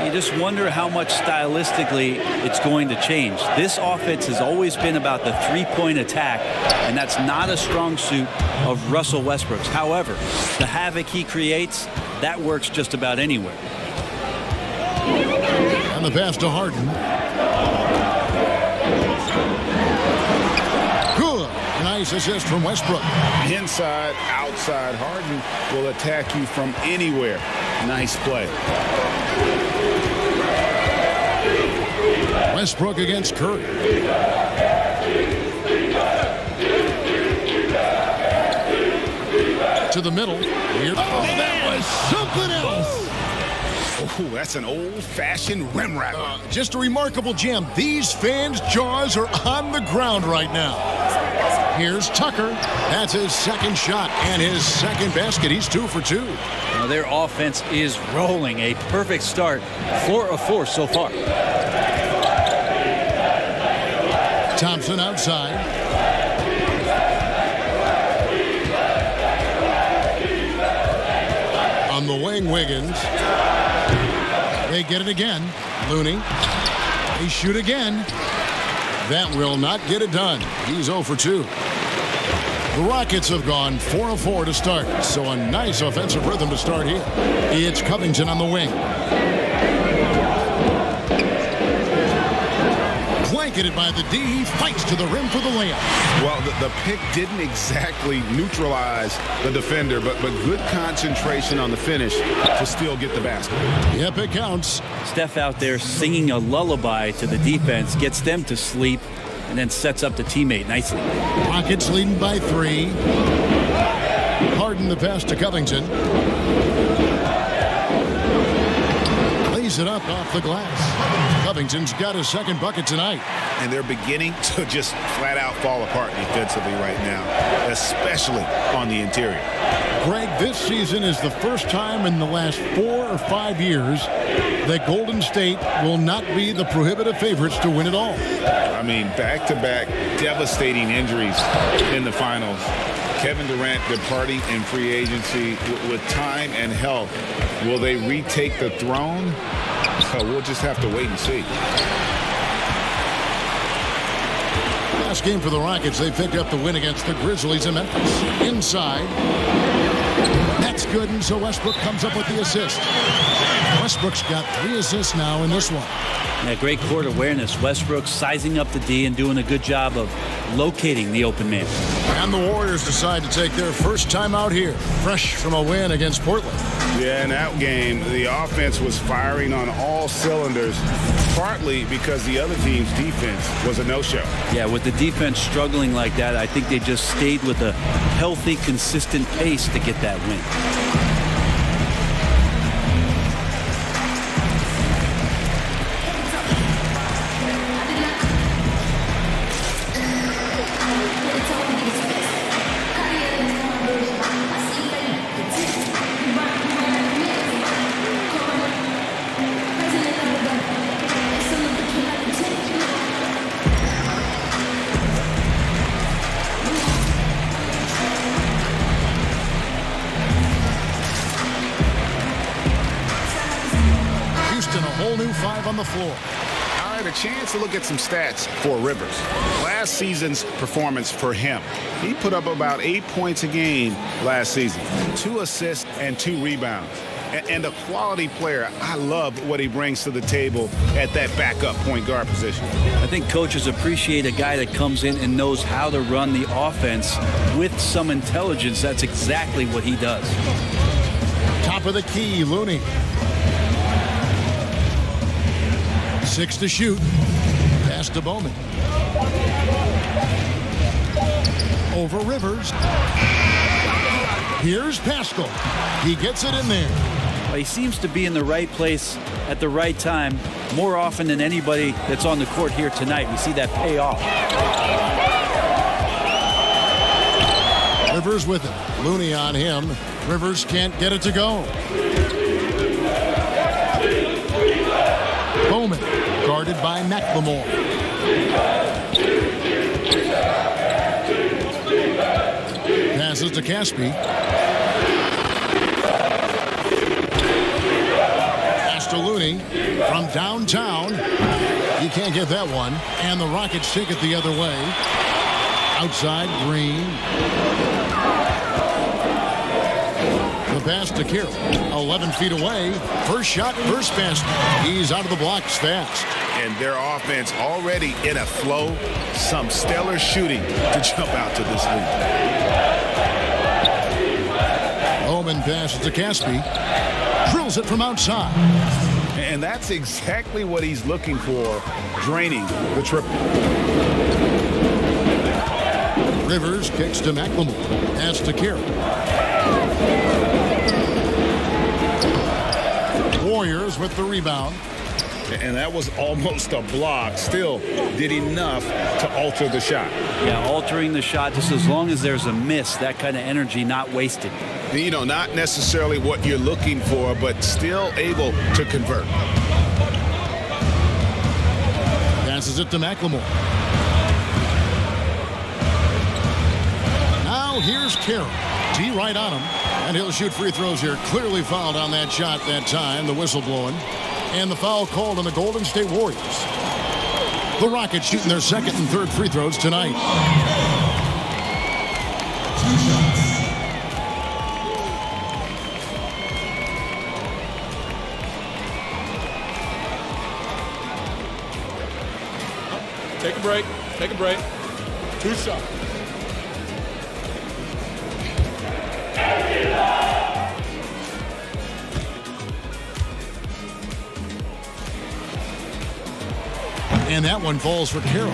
You just wonder how much stylistically it's going to change. This offense has always been about the three-point attack, and that's not a strong suit of Russell Westbrook's. However, the havoc he creates, that works just about anywhere. And the pass to Harden. Good. Nice assist from Westbrook. Inside, outside. Harden will attack you from anywhere. Nice play. Westbrook against Curry. To the middle. Here. Oh, that was something else. Ooh, that's an old-fashioned rim rattler. Just a remarkable jam. These fans' jaws are on the ground right now. Here's Tucker. That's his second shot and his second basket. He's 2 for 2. Now their offense is rolling. A perfect start. 4 of 4 so far. Thompson outside. On the wing, Wiggins. They get it again. Looney. They shoot again. That will not get it done. He's 0 for 2. The Rockets have gone 4 of 4 to start. So a nice offensive rhythm to start here. It's Covington on the wing. Blanketed by the D. He fights to the rim for the layup. Well, the pick didn't exactly neutralize the defender, but good concentration on the finish to still get the basket. Yep, it counts. Steph out there singing a lullaby to the defense, gets them to sleep, and then sets up the teammate nicely. Rockets leading by 3. Harden the pass to Covington. Lays it up off the glass. Covington's got his second bucket tonight. And they're beginning to just flat out fall apart defensively right now, especially on the interior. Greg, this season is the first time in the last 4 or 5 years that Golden State will not be the prohibitive favorites to win it all. I mean, back-to-back devastating injuries in the finals. Kevin Durant departing in free agency with time and health. Will they retake the throne? We'll just have to wait and see. Last game for the Rockets, they picked up the win against the Grizzlies in Memphis. Inside. That's good, and so Westbrook comes up with the assist. Westbrook's got 3 assists now in this one. Yeah, great court awareness. Westbrook sizing up the D and doing a good job of locating the open man. And the Warriors decide to take their first time out here, fresh from a win against Portland. Yeah, in that game, the offense was firing on all cylinders. partly because the other team's defense was a no-show. Yeah, with the defense struggling like that, I think they just stayed with a healthy, consistent pace to get that win. On the floor. All right, a chance to look at some stats for Rivers. Last season's performance for him. He put up about 8 points a game last season, 2 assists and 2 rebounds. And a quality player. I love what he brings to the table at that backup point guard position. I think coaches appreciate a guy that comes in and knows how to run the offense with some intelligence. That's exactly what he does. Top of the key, Looney. 6 to shoot. Pass to Bowman. Over Rivers. Here's Pascal. He gets it in there. Well, he seems to be in the right place at the right time more often than anybody that's on the court here tonight. We see that pay off. Rivers with it. Looney on him. Rivers can't get it to go. Bowman, guarded by McLemore. Passes to Caspi. Pass to Looney from downtown. He can't get that one. And the Rockets take it the other way. Outside, Green. The pass to Carroll. 11 feet away. First shot, first pass. He's out of the blocks fast. And their offense already in a flow. Some stellar shooting to jump out to this lead. Bowman passes to Caspi. Drills it from outside. And that's exactly what he's looking for, draining the triple. Rivers kicks to McLemore. Pass to Carroll. Warriors with the rebound. And that was almost a block. Still did enough to alter the shot. Yeah, altering the shot just as long as there's a miss. That kind of energy not wasted. You know, not necessarily what you're looking for, but still able to convert. Passes it to McLemore. Now here's Carroll. G right on him. And he'll shoot free throws here. Clearly fouled on that shot that time. The whistle blowing. And the foul called on the Golden State Warriors. The Rockets shooting their second and third free throws tonight. Take a break. Take a break. 2 shots. And that one falls for Carroll.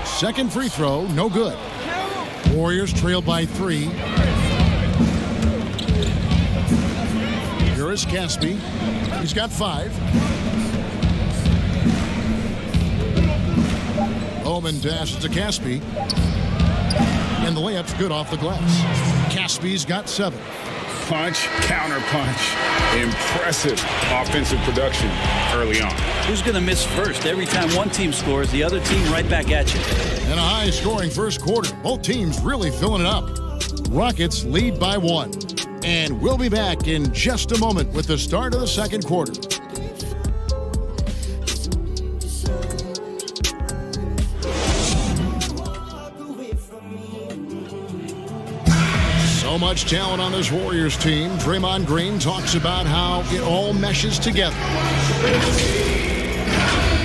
Second free throw, no good. Warriors trail by 3. Here is Caspi. He's got 5. Bowman passes to Caspi. And the layup's good off the glass. Caspi's got 7. Punch, counter punch. Impressive offensive production early on. Who's going to miss first? Every time one team scores, the other team right back at you. And a high-scoring first quarter. Both teams really filling it up. Rockets lead by 1. And we'll be back in just a moment with the start of the second quarter. So So much talent on this Warriors team. Draymond Green talks about how it all meshes together.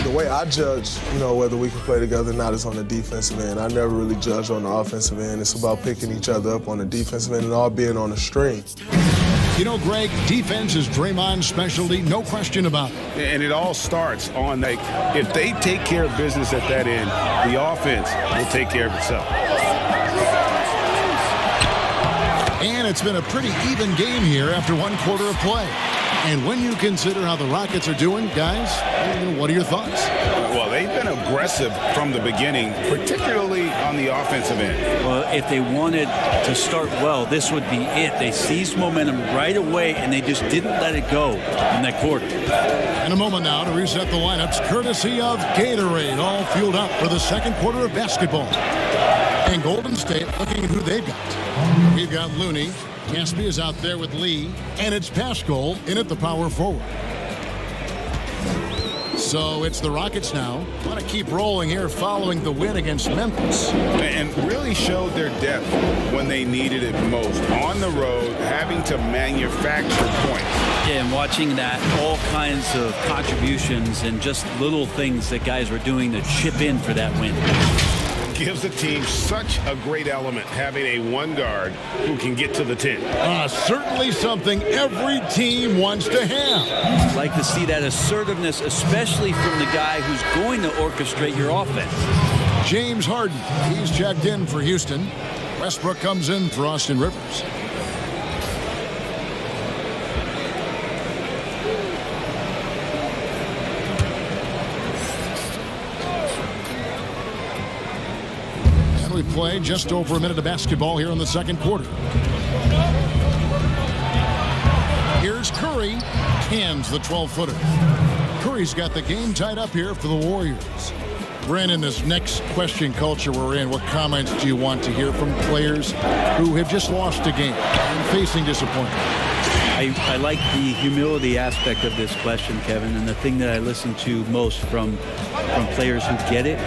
The way I judge, whether we can play together or not is on the defensive end. I never really judge on the offensive end. It's about picking each other up on the defensive end and all being on the string. Greg, defense is Draymond's specialty, no question about it. And it all starts on, if they take care of business at that end, the offense will take care of itself. And it's been a pretty even game here after one quarter of play. And when you consider how the Rockets are doing, guys, what are your thoughts? Well, they've been aggressive from the beginning, particularly on the offensive end. Well, if they wanted to start well, this would be it. They seized momentum right away, and they just didn't let it go in that quarter. In a moment now to reset the lineups, courtesy of Gatorade, all fueled up for the second quarter of basketball. And Golden State looking at who they've got. We've got Looney. Gaspy is out there with Lee, and it's Pascal in at the power forward. So it's the Rockets now. Want to keep rolling here following the win against Memphis. And really showed their depth when they needed it most. On the road, having to manufacture points. Yeah, and watching that, all kinds of contributions and just little things that guys were doing to chip in for that win. Gives the team such a great element having a one guard who can get to the 10. Certainly something every team wants to have. Like to see that assertiveness, especially from the guy who's going to orchestrate your offense. James Harden, he's checked in for Houston. Westbrook comes in for Austin Rivers. We play just over a minute of basketball here in the second quarter. Here's Curry, cans the 12-footer. Curry's got the game tied up here for the Warriors. Brandon, this next question culture we're in, what comments do you want to hear from players who have just lost a game and facing disappointment? I like the humility aspect of this question, Kevin, and the thing that I listen to most from players who get it,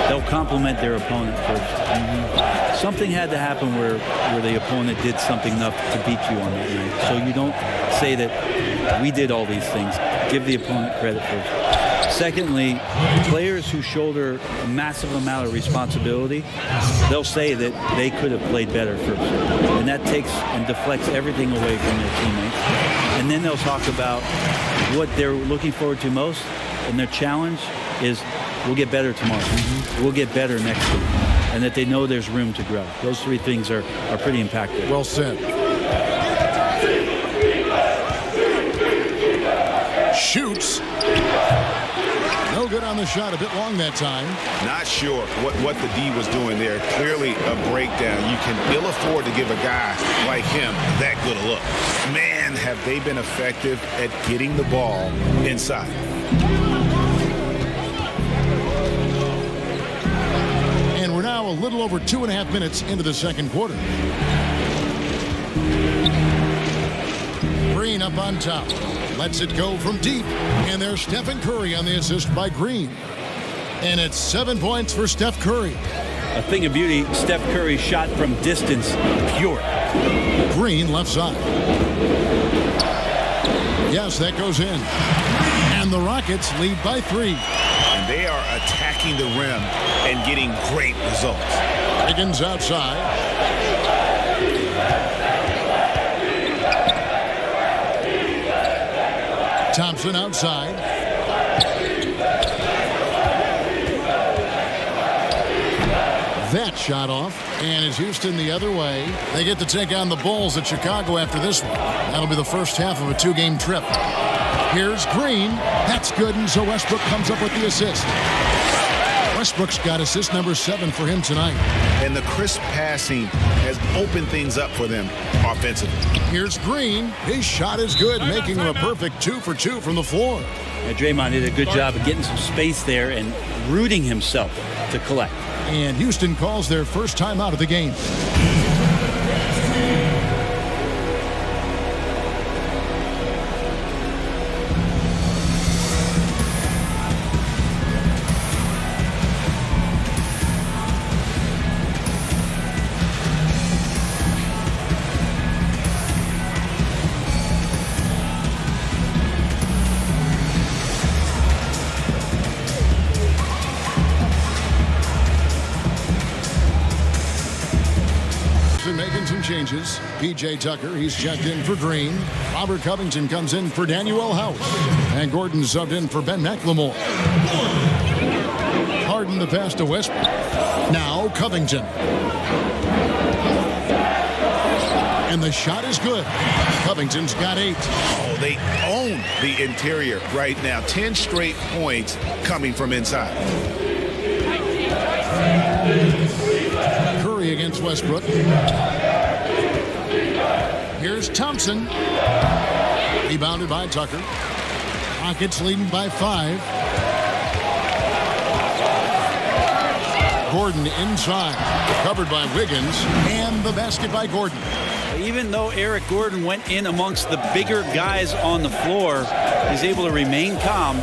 they'll compliment their opponent first. Something had to happen where the opponent did something enough to beat you on that night. So you don't say that we did all these things. Give the opponent credit first. Secondly, players who shoulder a massive amount of responsibility, they'll say that they could have played better first. And that takes and deflects everything away from their teammates. And then they'll talk about what they're looking forward to most, and their challenge is we'll get better tomorrow. We'll get better next week. And that they know there's room to grow. Those three things are pretty impactful. Well said. Shoots. No good on the shot. A bit long that time. Not sure what the D was doing there. Clearly a breakdown. You can ill afford to give a guy like him that good a look. Man, have they been effective at getting the ball inside. And we're now a little over 2.5 minutes into the second quarter. Green up on top. Lets it go from deep. And there's Stephen Curry on the assist by Green. And it's 7 points for Steph Curry. A thing of beauty, Steph Curry's shot from distance, pure. Green left side. Yes, that goes in. And the Rockets lead by 3. And they are attacking the rim and getting great results. Higgins outside. Thompson outside. That shot off. And is Houston the other way? They get to take on the Bulls at Chicago after this one. That'll be the first half of a 2-game trip. Here's Green. That's good, and so Westbrook comes up with the assist. Westbrook's got assist number 7 for him tonight. And the crisp passing has opened things up for them offensively. Here's Green. His shot is good, making him a perfect 2 for 2 from the floor. Yeah, Draymond did a good job of getting some space there and rooting himself to collect. And Houston calls their first time out of the game. changes. P.J. Tucker, he's checked in for Green. Robert Covington comes in for Daniel House. And Gordon subbed in for Ben McLemore. Harden the pass to Westbrook. Now Covington. And the shot is good. Covington's got 8. Oh, they own the interior right now. 10 straight points coming from inside. Curry against Westbrook. Here's Thompson. Rebounded by Tucker. Rockets leading by 5. Gordon inside. Covered by Wiggins. And the basket by Gordon. Even though Eric Gordon went in amongst the bigger guys on the floor, he's able to remain calm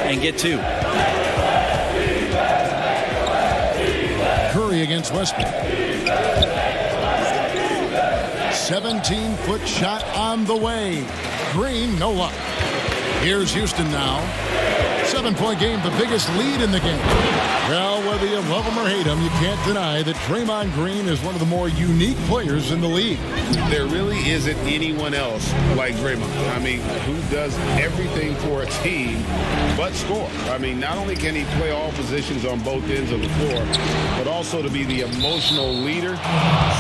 and get 2. Curry against Westbrook. 17-foot shot on the way. Green, no luck. Here's Houston now. 7-point game, the biggest lead in the game. Well, whether you love him or hate him, you can't deny that Draymond Green is one of the more unique players in the league. There really isn't anyone else like Draymond. I mean, who does everything for a team but score. I mean, not only can he play all positions on both ends of the floor, but also to be the emotional leader.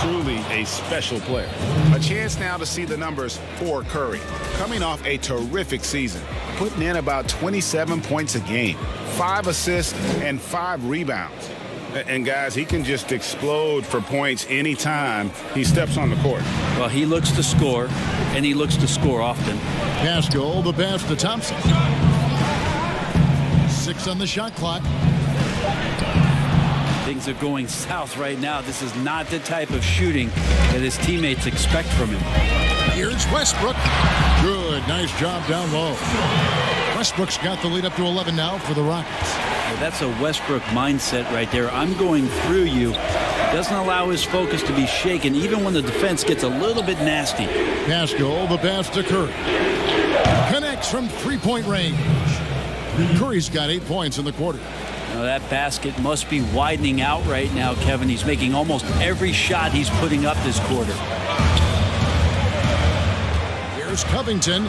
Truly a special player. A chance now to see the numbers for Curry. Coming off a terrific season, putting in about 27 points a game, 5 assists and 5 rebounds. And guys, he can just explode for points anytime he steps on the court. Well, he looks to score, and he looks to score often. Pascal, the pass to Thompson. 6 on the shot clock. Things are going south right now. This is not the type of shooting that his teammates expect from him. Here's Westbrook. Good, nice job down low. Westbrook's got the lead up to 11 now for the Rockets. Well, that's a Westbrook mindset right there. I'm going through you. Doesn't allow his focus to be shaken, even when the defense gets a little bit nasty. Pascal, the pass to Curry. Connects from 3-point range. Curry's got 8 points in the quarter. Now that basket must be widening out right now, Kevin. He's making almost every shot he's putting up this quarter. Here's Covington.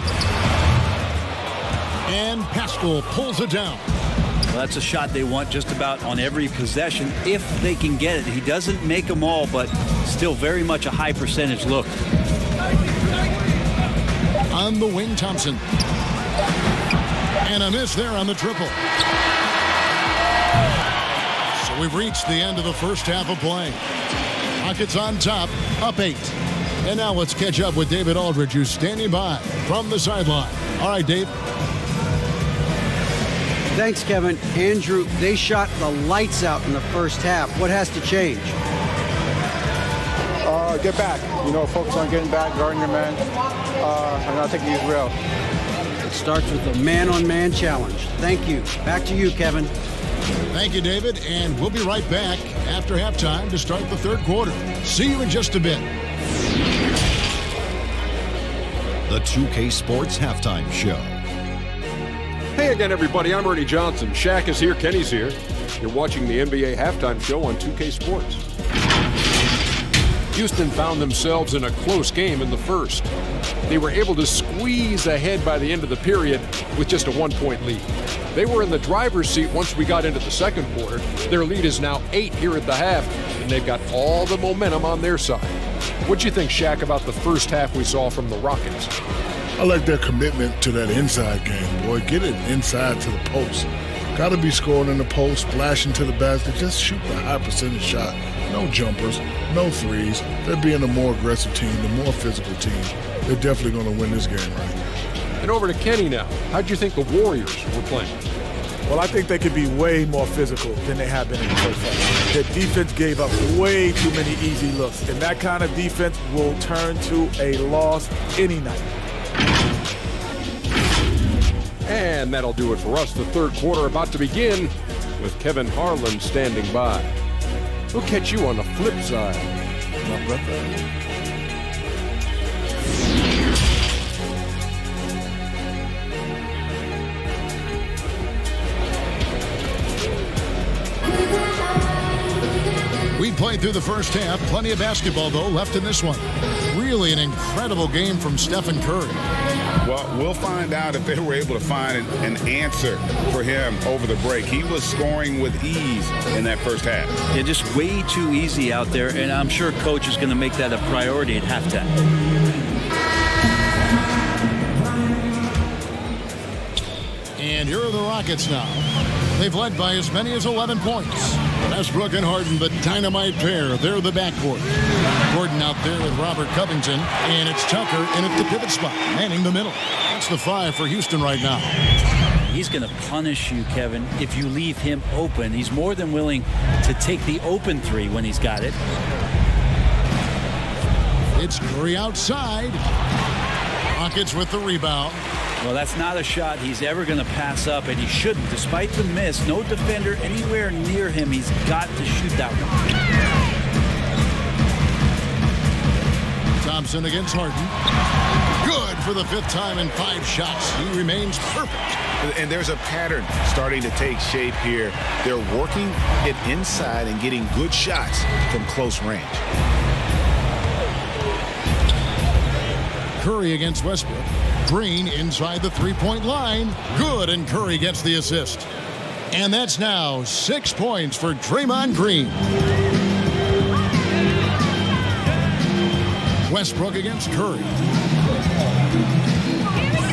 And Pascal pulls it down. Well, that's a shot they want just about on every possession if they can get it. He doesn't make them all, but still very much a high percentage look. On the wing, Thompson. And a miss there on the triple. So we've reached the end of the first half of play. Rockets on top, up 8. And now let's catch up with David Aldridge, who's standing by from the sideline. All right, Dave. Thanks, Kevin. Andrew, they shot the lights out in the first half. What has to change? Get back. Focus on getting back, guarding your man, and not taking these real. It starts with a man-on-man challenge. Thank you. Back to you, Kevin. Thank you, David. And we'll be right back after halftime to start the third quarter. See you in just a bit. The 2K Sports Halftime Show. Hey again, everybody. I'm Ernie Johnson. Shaq is here. Kenny's here. You're watching the NBA Halftime Show on 2K Sports. Houston found themselves in a close game in the first. They were able to squeeze ahead by the end of the period with just a 1-point lead. They were in the driver's seat once we got into the second quarter. Their lead is now 8 here at the half, and they've got all the momentum on their side. What'd you think, Shaq, about the first half we saw from the Rockets? I like their commitment to that inside game, boy. Get it inside to the post. Got to be scoring in the post, splashing to the basket. Just shoot the high percentage shot. No jumpers, no threes. They're being a more aggressive team, the more physical team. They're definitely going to win this game right here. And over to Kenny now. How'd you think the Warriors were playing? Well, I think they could be way more physical than they have been in the first half. Their defense gave up way too many easy looks, and that kind of defense will turn to a loss any night. And that'll do it for us. The third quarter about to begin with Kevin Harlan standing by. We'll catch you on the flip side. My brother. We play Midway through the first half, plenty of basketball, though, left in this one. Really an incredible game from Stephen Curry. Well, we'll find out if they were able to find an answer for him over the break. He was scoring with ease in that first half. Yeah, just way too easy out there, and I'm sure Coach is going to make that a priority at halftime. And here are the Rockets now. They've led by as many as 11 points. Westbrook and Harden, the dynamite pair. They're the backcourt. Gordon out there with Robert Covington. And it's Tucker in at the pivot spot, manning the middle. That's the 5 for Houston right now. He's going to punish you, Kevin, if you leave him open. He's more than willing to take the open 3 when he's got it. It's Curry outside. Rockets with the rebound. Well, that's not a shot he's ever going to pass up, and he shouldn't. Despite the miss, no defender anywhere near him. He's got to shoot that one. Thompson against Harden. Good for the 5th time in 5 shots. He remains perfect. And there's a pattern starting to take shape here. They're working it inside and getting good shots from close range. Curry against Westbrook. Green inside the 3-point line. Good, and Curry gets the assist. And that's now 6 points for Draymond Green. Westbrook against Curry.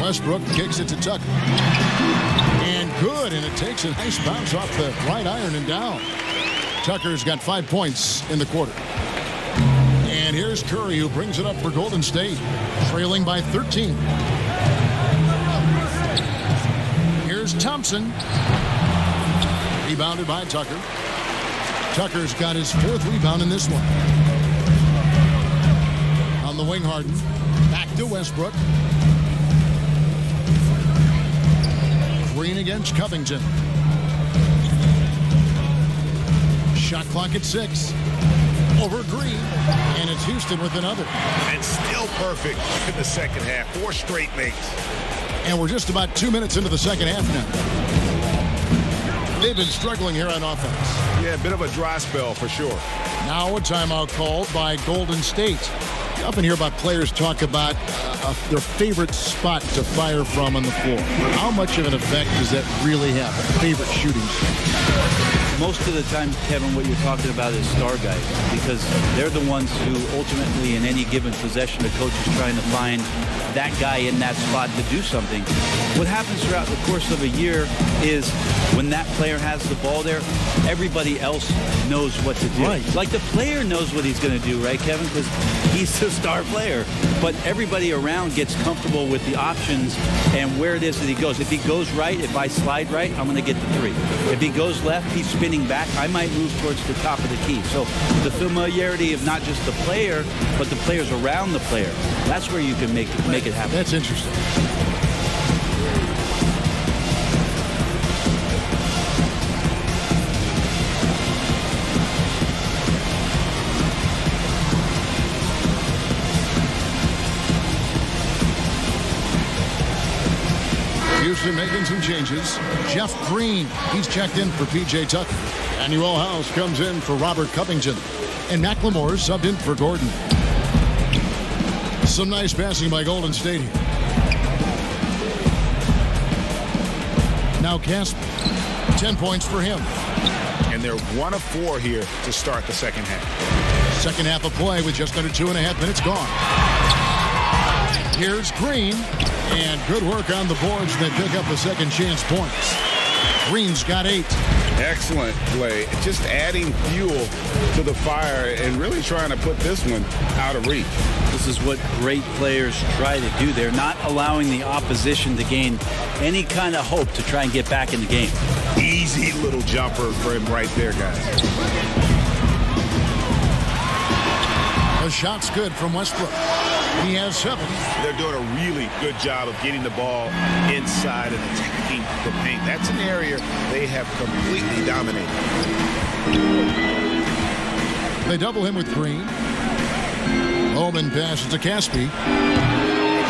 Westbrook kicks it to Tucker. And good, and it takes a nice bounce off the right iron and down. Tucker's got 5 points in the quarter. And here's Curry, who brings it up for Golden State, trailing by 13. Here's Thompson. Rebounded by Tucker. Tucker's got his 4th rebound in this one. On the wing, Harden. Back to Westbrook. Green against Covington. Shot clock at 6. Over Green, and it's Houston with another. And still perfect in the second half. 4 straight makes. And we're just about 2 minutes into the second half now. They've been struggling here on offense. Yeah, a bit of a dry spell for sure. Now a timeout called by Golden State. You often hear about players talk about their favorite spot to fire from on the floor. How much of an effect does that really have? A favorite shooting spot? Most of the time, Kevin, what you're talking about is star guys, because they're the ones who ultimately, in any given possession, the coach is trying to find that guy in that spot to do something. What happens throughout the course of a year is when that player has the ball there, everybody else knows what to do. Right. Like the player knows what he's going to do, right, Kevin? Because he's the star player. But everybody around gets comfortable with the options and where it is that he goes. If he goes right, if I slide right, I'm going to get the 3. If he goes left, he's spinning back, I might move towards the top of the key. So the familiarity of not just the player, but the players around the player, that's where you can make it happen. That's interesting. Houston making some changes. Jeff Green, he's checked in for P.J. Tucker. Emmanuel House comes in for Robert Covington. And McLemore subbed in for Gordon. Some nice passing by Golden State here. Now Casper, 10 points for him. And they're 1 of 4 here to start the second half. Second half of play with just under 2.5 minutes gone. Here's Green. And good work on the boards. They pick up the second chance points. Green's got 8. Excellent play. Just adding fuel to the fire and really trying to put this one out of reach. This is what great players try to do. They're not allowing the opposition to gain any kind of hope to try and get back in the game. Easy little jumper for him right there, guys. The shot's good from Westbrook. He has 7. They're doing a really good job of getting the ball inside and attacking the paint. That's an area they have completely dominated. They double him with Green. Bowman passes to Caspi.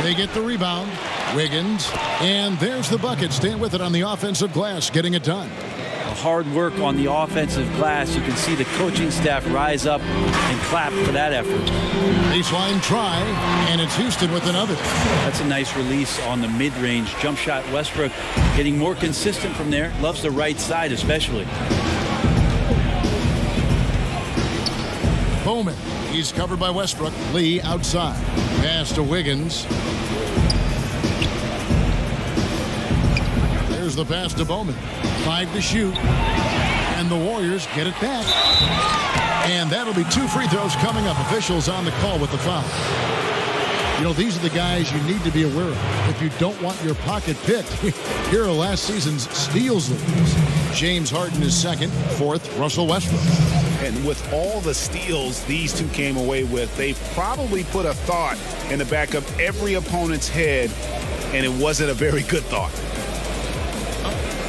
They get the rebound. Wiggins. And there's the bucket. Staying with it on the offensive glass, getting it done. hard work on the offensive glass. You can see the coaching staff rise up and clap for that effort. Baseline try, and it's Houston with another. That's a nice release on the mid-range jump shot. Westbrook getting more consistent from there. Loves the right side especially. Bowman, he's covered by Westbrook. Lee outside. Pass to Wiggins. There's the pass to Bowman. 5 to shoot. And the Warriors get it back. And that'll be 2 free throws coming up. Officials on the call with the foul. You know, these are the guys you need to be aware of if you don't want your pocket picked. Here are last season's steals leaders. James Harden is second. Fourth, Russell Westbrook. And with all the steals these two came away with, they probably put a thought in the back of every opponent's head, and it wasn't a very good thought.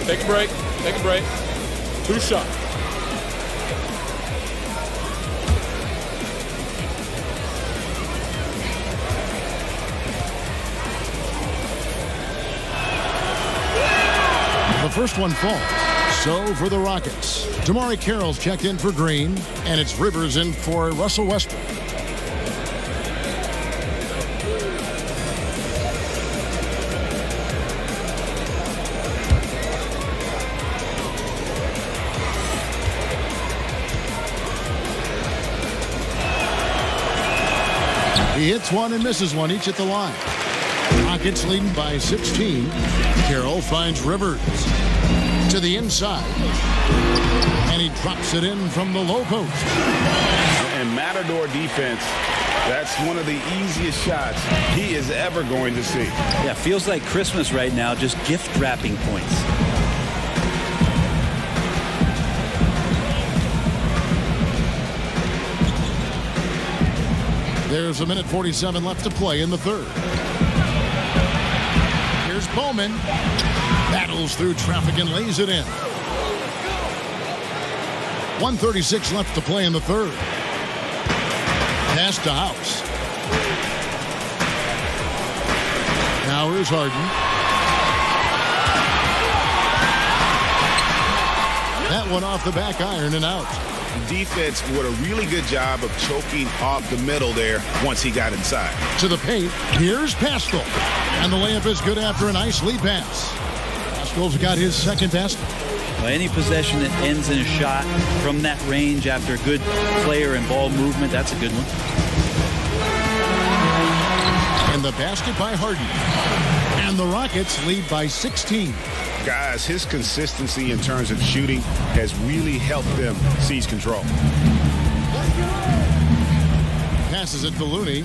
Take a break. Take a break. 2 shots. The first one falls. So for the Rockets, Damari Carroll's checked in for Green, and it's Rivers in for Russell Westbrook. He hits one and misses one, each at the line. Rockets leading by 16. Carroll finds Rivers to the inside. And he drops it in from the low post. And Matador defense, that's one of the easiest shots he is ever going to see. Yeah, feels like Christmas right now, just gift wrapping points. There's 1:47 left to play in the third. Here's Bowman. Battles through traffic and lays it in. 1:36 left to play in the third. Pass to House. Now here's Harden. That one off the back iron and out. Defense did a really good job of choking off the middle there once he got inside. To the paint, here's Pascal. And the layup is good after a nice lead pass. Pascal's got his second basket. Well, any possession that ends in a shot from that range after good player and ball movement, that's a good one. And the basket by Harden. And the Rockets lead by 16. Guys, his consistency in terms of shooting has really helped them seize control. Passes it to Looney.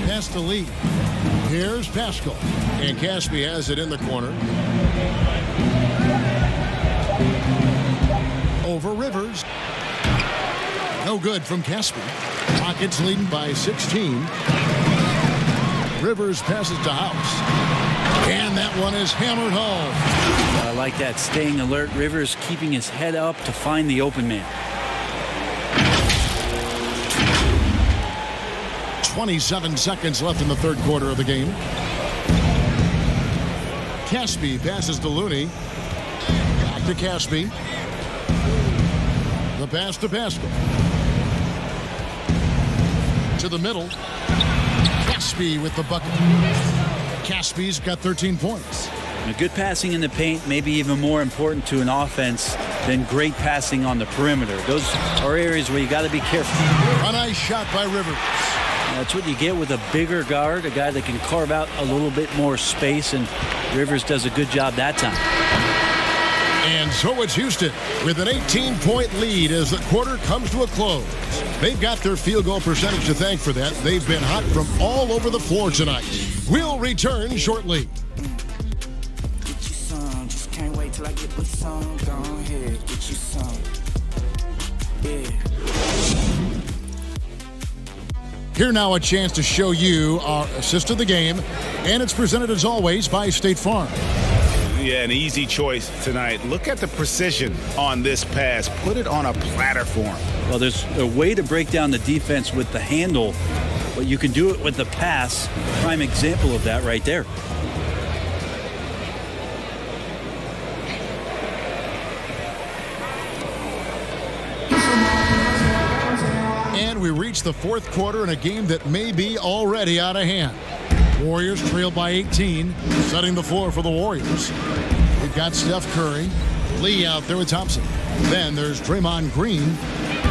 Pass to Lee. Here's Pascal. And Caspi has it in the corner. Over Rivers. No good from Caspi. Rockets leading by 16. Rivers passes to House. And that one is hammered home. I like that, staying alert. Rivers keeping his head up to find the open man. 27 seconds left in the third quarter of the game. Caspi passes to Looney. Back to Caspi. The pass to Pascal. To the middle. Caspi with the bucket. Caspi's got 13 points. Now, good passing in the paint may be even more important to an offense than great passing on the perimeter. Those are areas where you got to be careful. A nice shot by Rivers. That's what you get with a bigger guard, a guy that can carve out a little bit more space, and Rivers does a good job that time. And so it's Houston with an 18-point lead as the quarter comes to a close. They've got their field goal percentage to thank for that. They've been hot from all over the floor tonight. We'll return shortly. Get you some, just can't wait till I get with some. Go ahead, get you some. Yeah. Here now a chance to show you our assist of the game, and it's presented as always by State Farm. Yeah, an easy choice tonight. Look at the precision on this pass. Put it on a platter for him. Well, there's a way to break down the defense with the handle, but you can do it with the pass. Prime example of that right there. And we reach the fourth quarter in a game that may be already out of hand. Warriors trail by 18, setting the floor for the Warriors. We've got Steph Curry, Lee out there with Thompson. Then there's Draymond Green,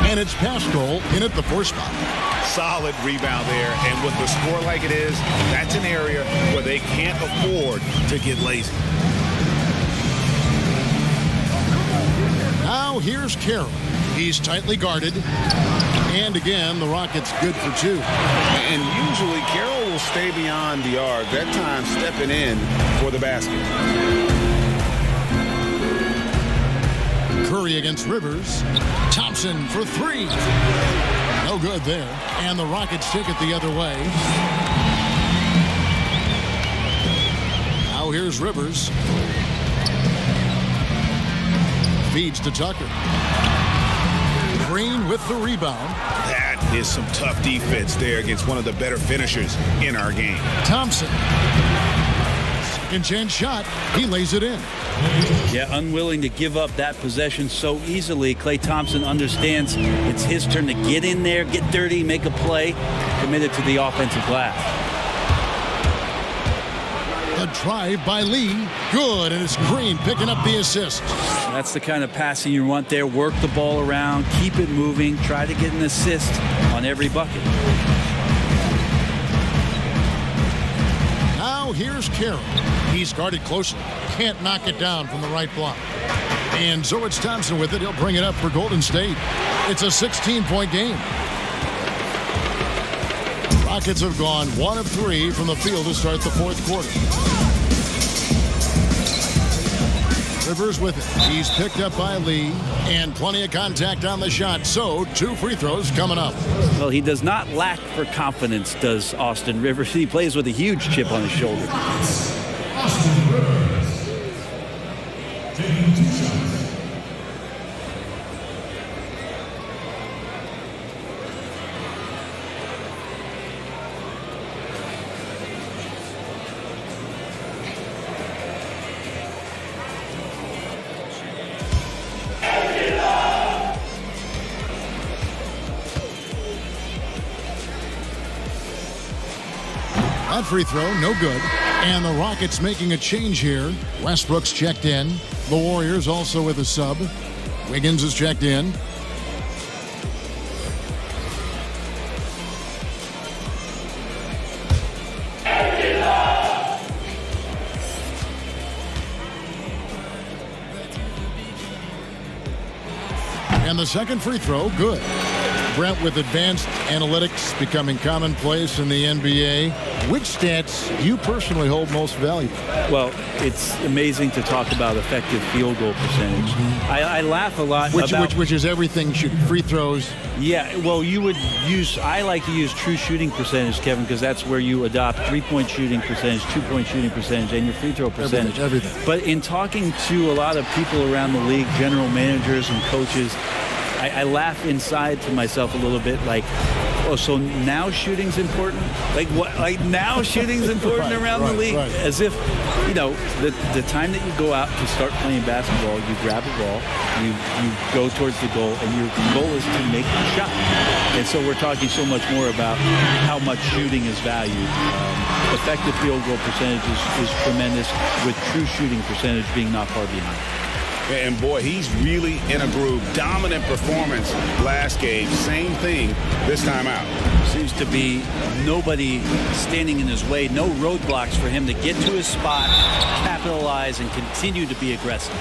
and it's Pascal in at the 4 spot. Solid rebound there, and with the score like it is, that's an area where they can't afford to get lazy. Now here's Carroll. He's tightly guarded. And again, the Rockets good for 2. And usually Carroll will stay beyond the arc. That time stepping in for the basket. Curry against Rivers. Thompson for 3. No good there. And the Rockets take it the other way. Now here's Rivers. Feeds to Tucker. Green with the rebound. That is some tough defense there against one of the better finishers in our game. Thompson. Second chance shot. He lays it in. Yeah, unwilling to give up that possession so easily. Klay Thompson understands it's his turn to get in there, get dirty, make a play, committed to the offensive glass. A drive by Lee. Good, and it's Green picking up the assist. That's the kind of passing you want there. Work the ball around, keep it moving, try to get an assist on every bucket. Now here's Carroll. He's guarded closely. Can't knock it down from the right block. And so it's Thompson with it. He'll bring it up for Golden State. It's a 16-point game. Rockets have gone 1 of 3 from the field to start the fourth quarter. Rivers with it. He's picked up by Lee, and plenty of contact on the shot. So 2 free throws coming up. Well, he does not lack for confidence, does Austin Rivers. He plays with a huge chip on his shoulder. Austin Rivers. That free throw, no good. And the Rockets making a change here. Westbrook's checked in. The Warriors also with a sub. Wiggins is checked in. And the second free throw, good. Brent, with advanced analytics becoming commonplace in the NBA, which stats do you personally hold most valuable? Well, it's amazing to talk about effective field goal percentage. I laugh a lot which is everything shooting, free throws. Yeah, well, I like to use true shooting percentage, Kevin, because that's where you adopt 3-point shooting percentage, 2-point shooting percentage, and your free throw percentage. Everything. But in talking to a lot of people around the league, general managers and coaches, I laugh inside to myself a little bit, like, oh, so now shooting's important? Like what? Like now shooting's important around the league? Right. As if, you know, the time that you go out to start playing basketball, you grab a ball, you go towards the goal, and your goal is to make the shot. And so we're talking so much more about how much shooting is valued. Effective field goal percentage is tremendous, with true shooting percentage being not far behind. And boy, he's really in a groove. Dominant performance last game. Same thing this time out. Seems to be nobody standing in his way. No roadblocks for him to get to his spot, capitalize, and continue to be aggressive.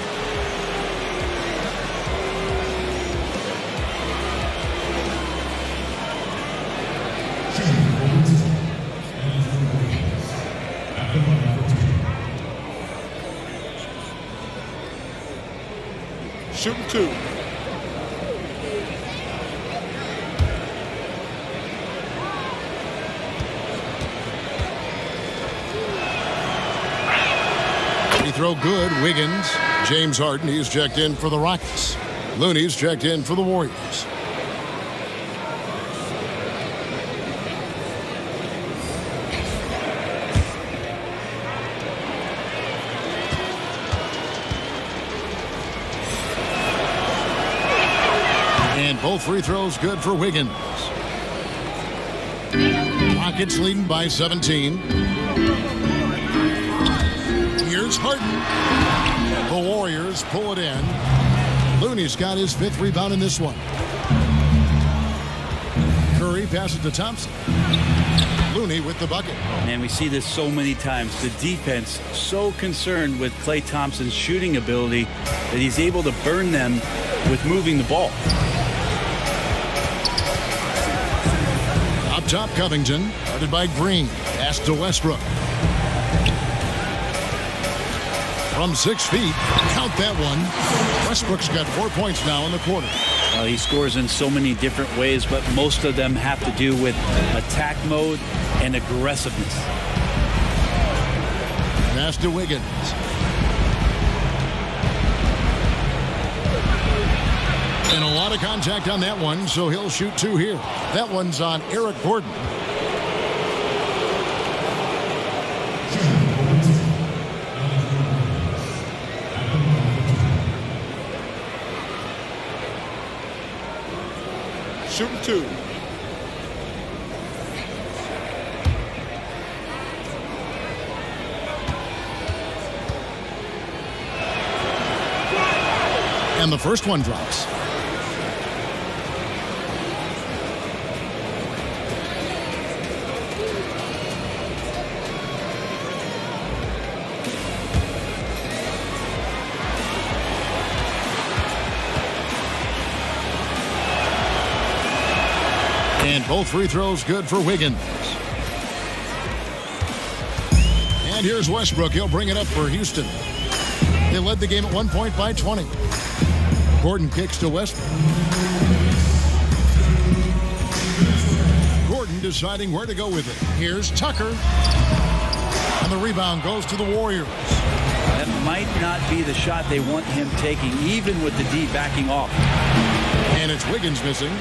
Shooting 2. Free throw good. Wiggins. James Harden, he's checked in for the Rockets. Looney's checked in for the Warriors. And both free throws good for Wiggins. Rockets leading by 17. Here's Harden. The Warriors pull it in. Looney's got his 5th rebound in this one. Curry passes to Thompson. Looney with the bucket. And we see this so many times. The defense so concerned with Klay Thompson's shooting ability that he's able to burn them with moving the ball. Up top, Covington, guarded by Green. Pass to Westbrook. From 6 feet, count that one. Westbrook's got 4 points now in the quarter. He scores in so many different ways, but most of them have to do with attack mode and aggressiveness. Pass to Wiggins. And a lot of contact on that one, so he'll shoot 2 here. That one's on Eric Gordon. Shooting 2. And the first one drops. And both free throws good for Wiggins. And here's Westbrook. He'll bring it up for Houston. They led the game at 1 point by 20. Gordon kicks to Westbrook. Gordon deciding where to go with it. Here's Tucker. And the rebound goes to the Warriors. That might not be the shot they want him taking, even with the D backing off. And it's Wiggins missing.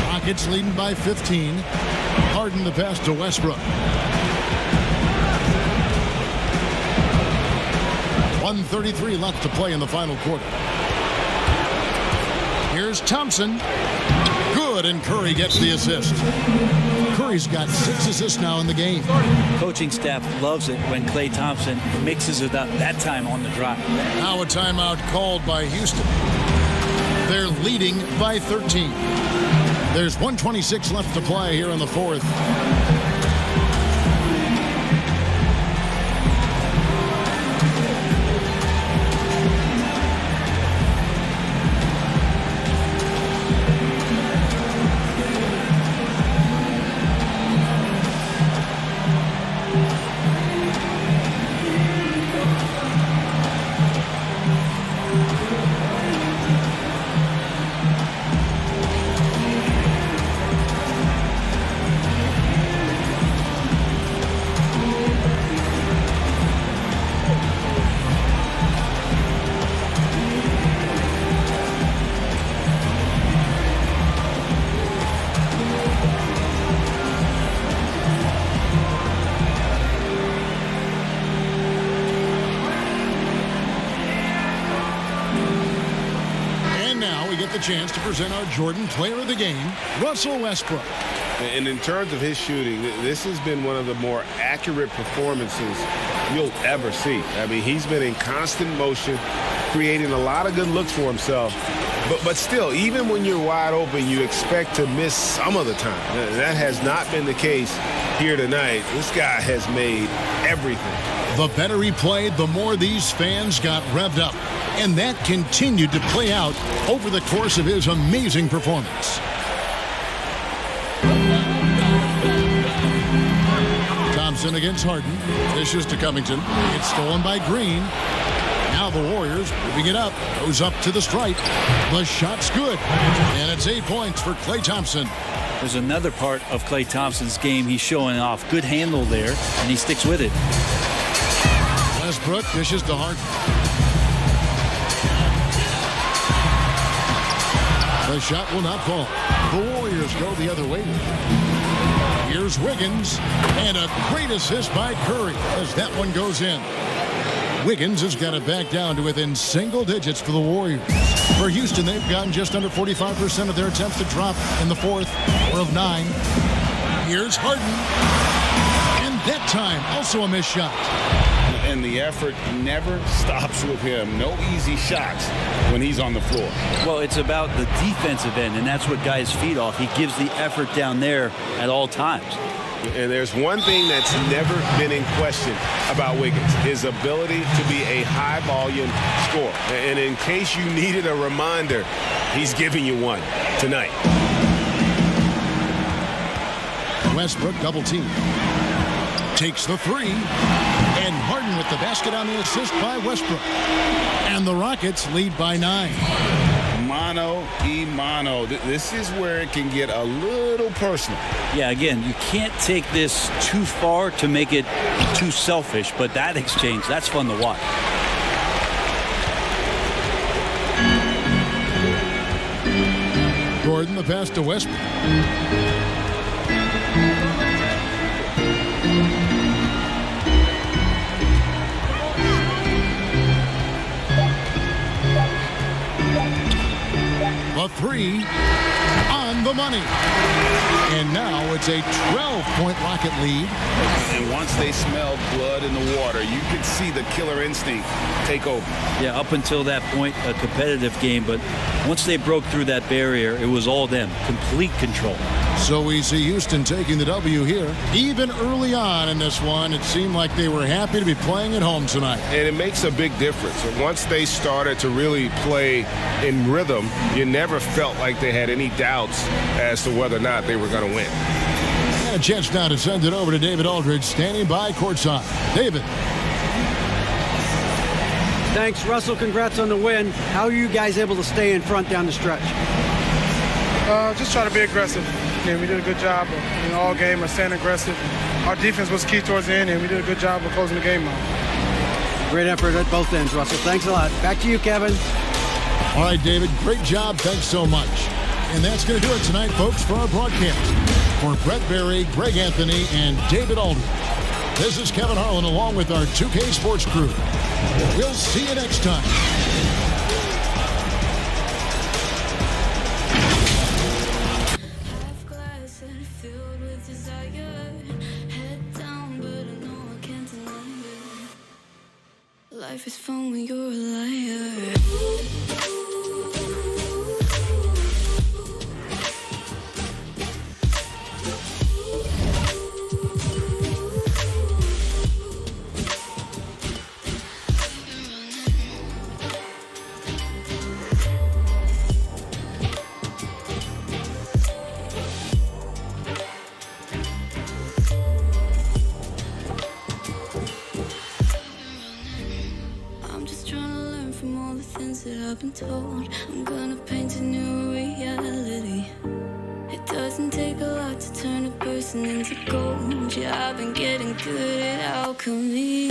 Rockets leading by 15. Harden the pass to Westbrook. 1:33 left to play in the final quarter. Here's Thompson. Good, and Curry gets the assist. Curry's got 6 assists now in the game. Coaching staff loves it when Klay Thompson mixes it up, that time on the drive. Now a timeout called by Houston. They're leading by 13. There's 1:26 left to play here in the fourth. Chance to present our Jordan Player of the Game, Russell Westbrook. And in terms of his shooting, this has been one of the more accurate performances you'll ever see. I mean, he's been in constant motion, creating a lot of good looks for himself. But still, even when you're wide open, you expect to miss some of the time. That has not been the case here tonight. This guy has made everything. The better he played, the more these fans got revved up. And that continued to play out over the course of his amazing performance. Thompson against Harden. Dishes to Covington. It's stolen by Green. Now the Warriors moving it up. Goes up to the stripe. The shot's good. And it's 8 points for Klay Thompson. There's another part of Klay Thompson's game he's showing off. Good handle there, and he sticks with it. Westbrook dishes to Harden. The shot will not fall. The Warriors go the other way. Here's Wiggins, and a great assist by Curry as that one goes in. Wiggins has got it back down to within single digits for the Warriors. For Houston, they've gotten just under 45% of their attempts to drop in the fourth, or of 9. Here's Harden. And that time, also a missed shot. And the effort never stops with him. No easy shots when he's on the floor. Well, it's about the defensive end, and that's what guys feed off. He gives the effort down there at all times. And there's one thing that's never been in question about Wiggins, his ability to be a high-volume scorer. And in case you needed a reminder, he's giving you one tonight. Westbrook double team. Takes the three. And Harden with the basket on the assist by Westbrook. And the Rockets lead by 9. Mano y mano. This is where it can get a little personal. Yeah, again, you can't take this too far to make it too selfish, but that exchange, that's fun to watch. Gordon, the pass to Westbrook. A three on the money. And now it's a 12-point Rocket lead. And once they smelled blood in the water, you could see the killer instinct take over. Yeah, up until that point, a competitive game, but once they broke through that barrier, it was all them. Complete control. So we see Houston taking the W here. Even early on in this one, it seemed like they were happy to be playing at home tonight. And it makes a big difference. And once they started to really play in rhythm, you never felt like they had any doubts as to whether or not they were going to win. And a chance now to send it over to David Aldridge, standing by courtside. David. Thanks, Russell. Congrats on the win. How are you guys able to stay in front down the stretch? Just try to be aggressive. We did a good job all game of staying aggressive. Our defense was key towards the end, and we did a good job of closing the game out. Great effort at both ends, Russell. Thanks a lot. Back to you, Kevin. All right, David. Great job. Thanks so much. And that's going to do it tonight, folks, for our broadcast. For Brett Berry, Greg Anthony, and David Aldridge, this is Kevin Harlan along with our 2K Sports crew. We'll see you next time. Life is fun when you're a liar. That I've been told I'm gonna paint a new reality. It doesn't take a lot to turn a person into gold. Yeah, I've been getting good at alchemy.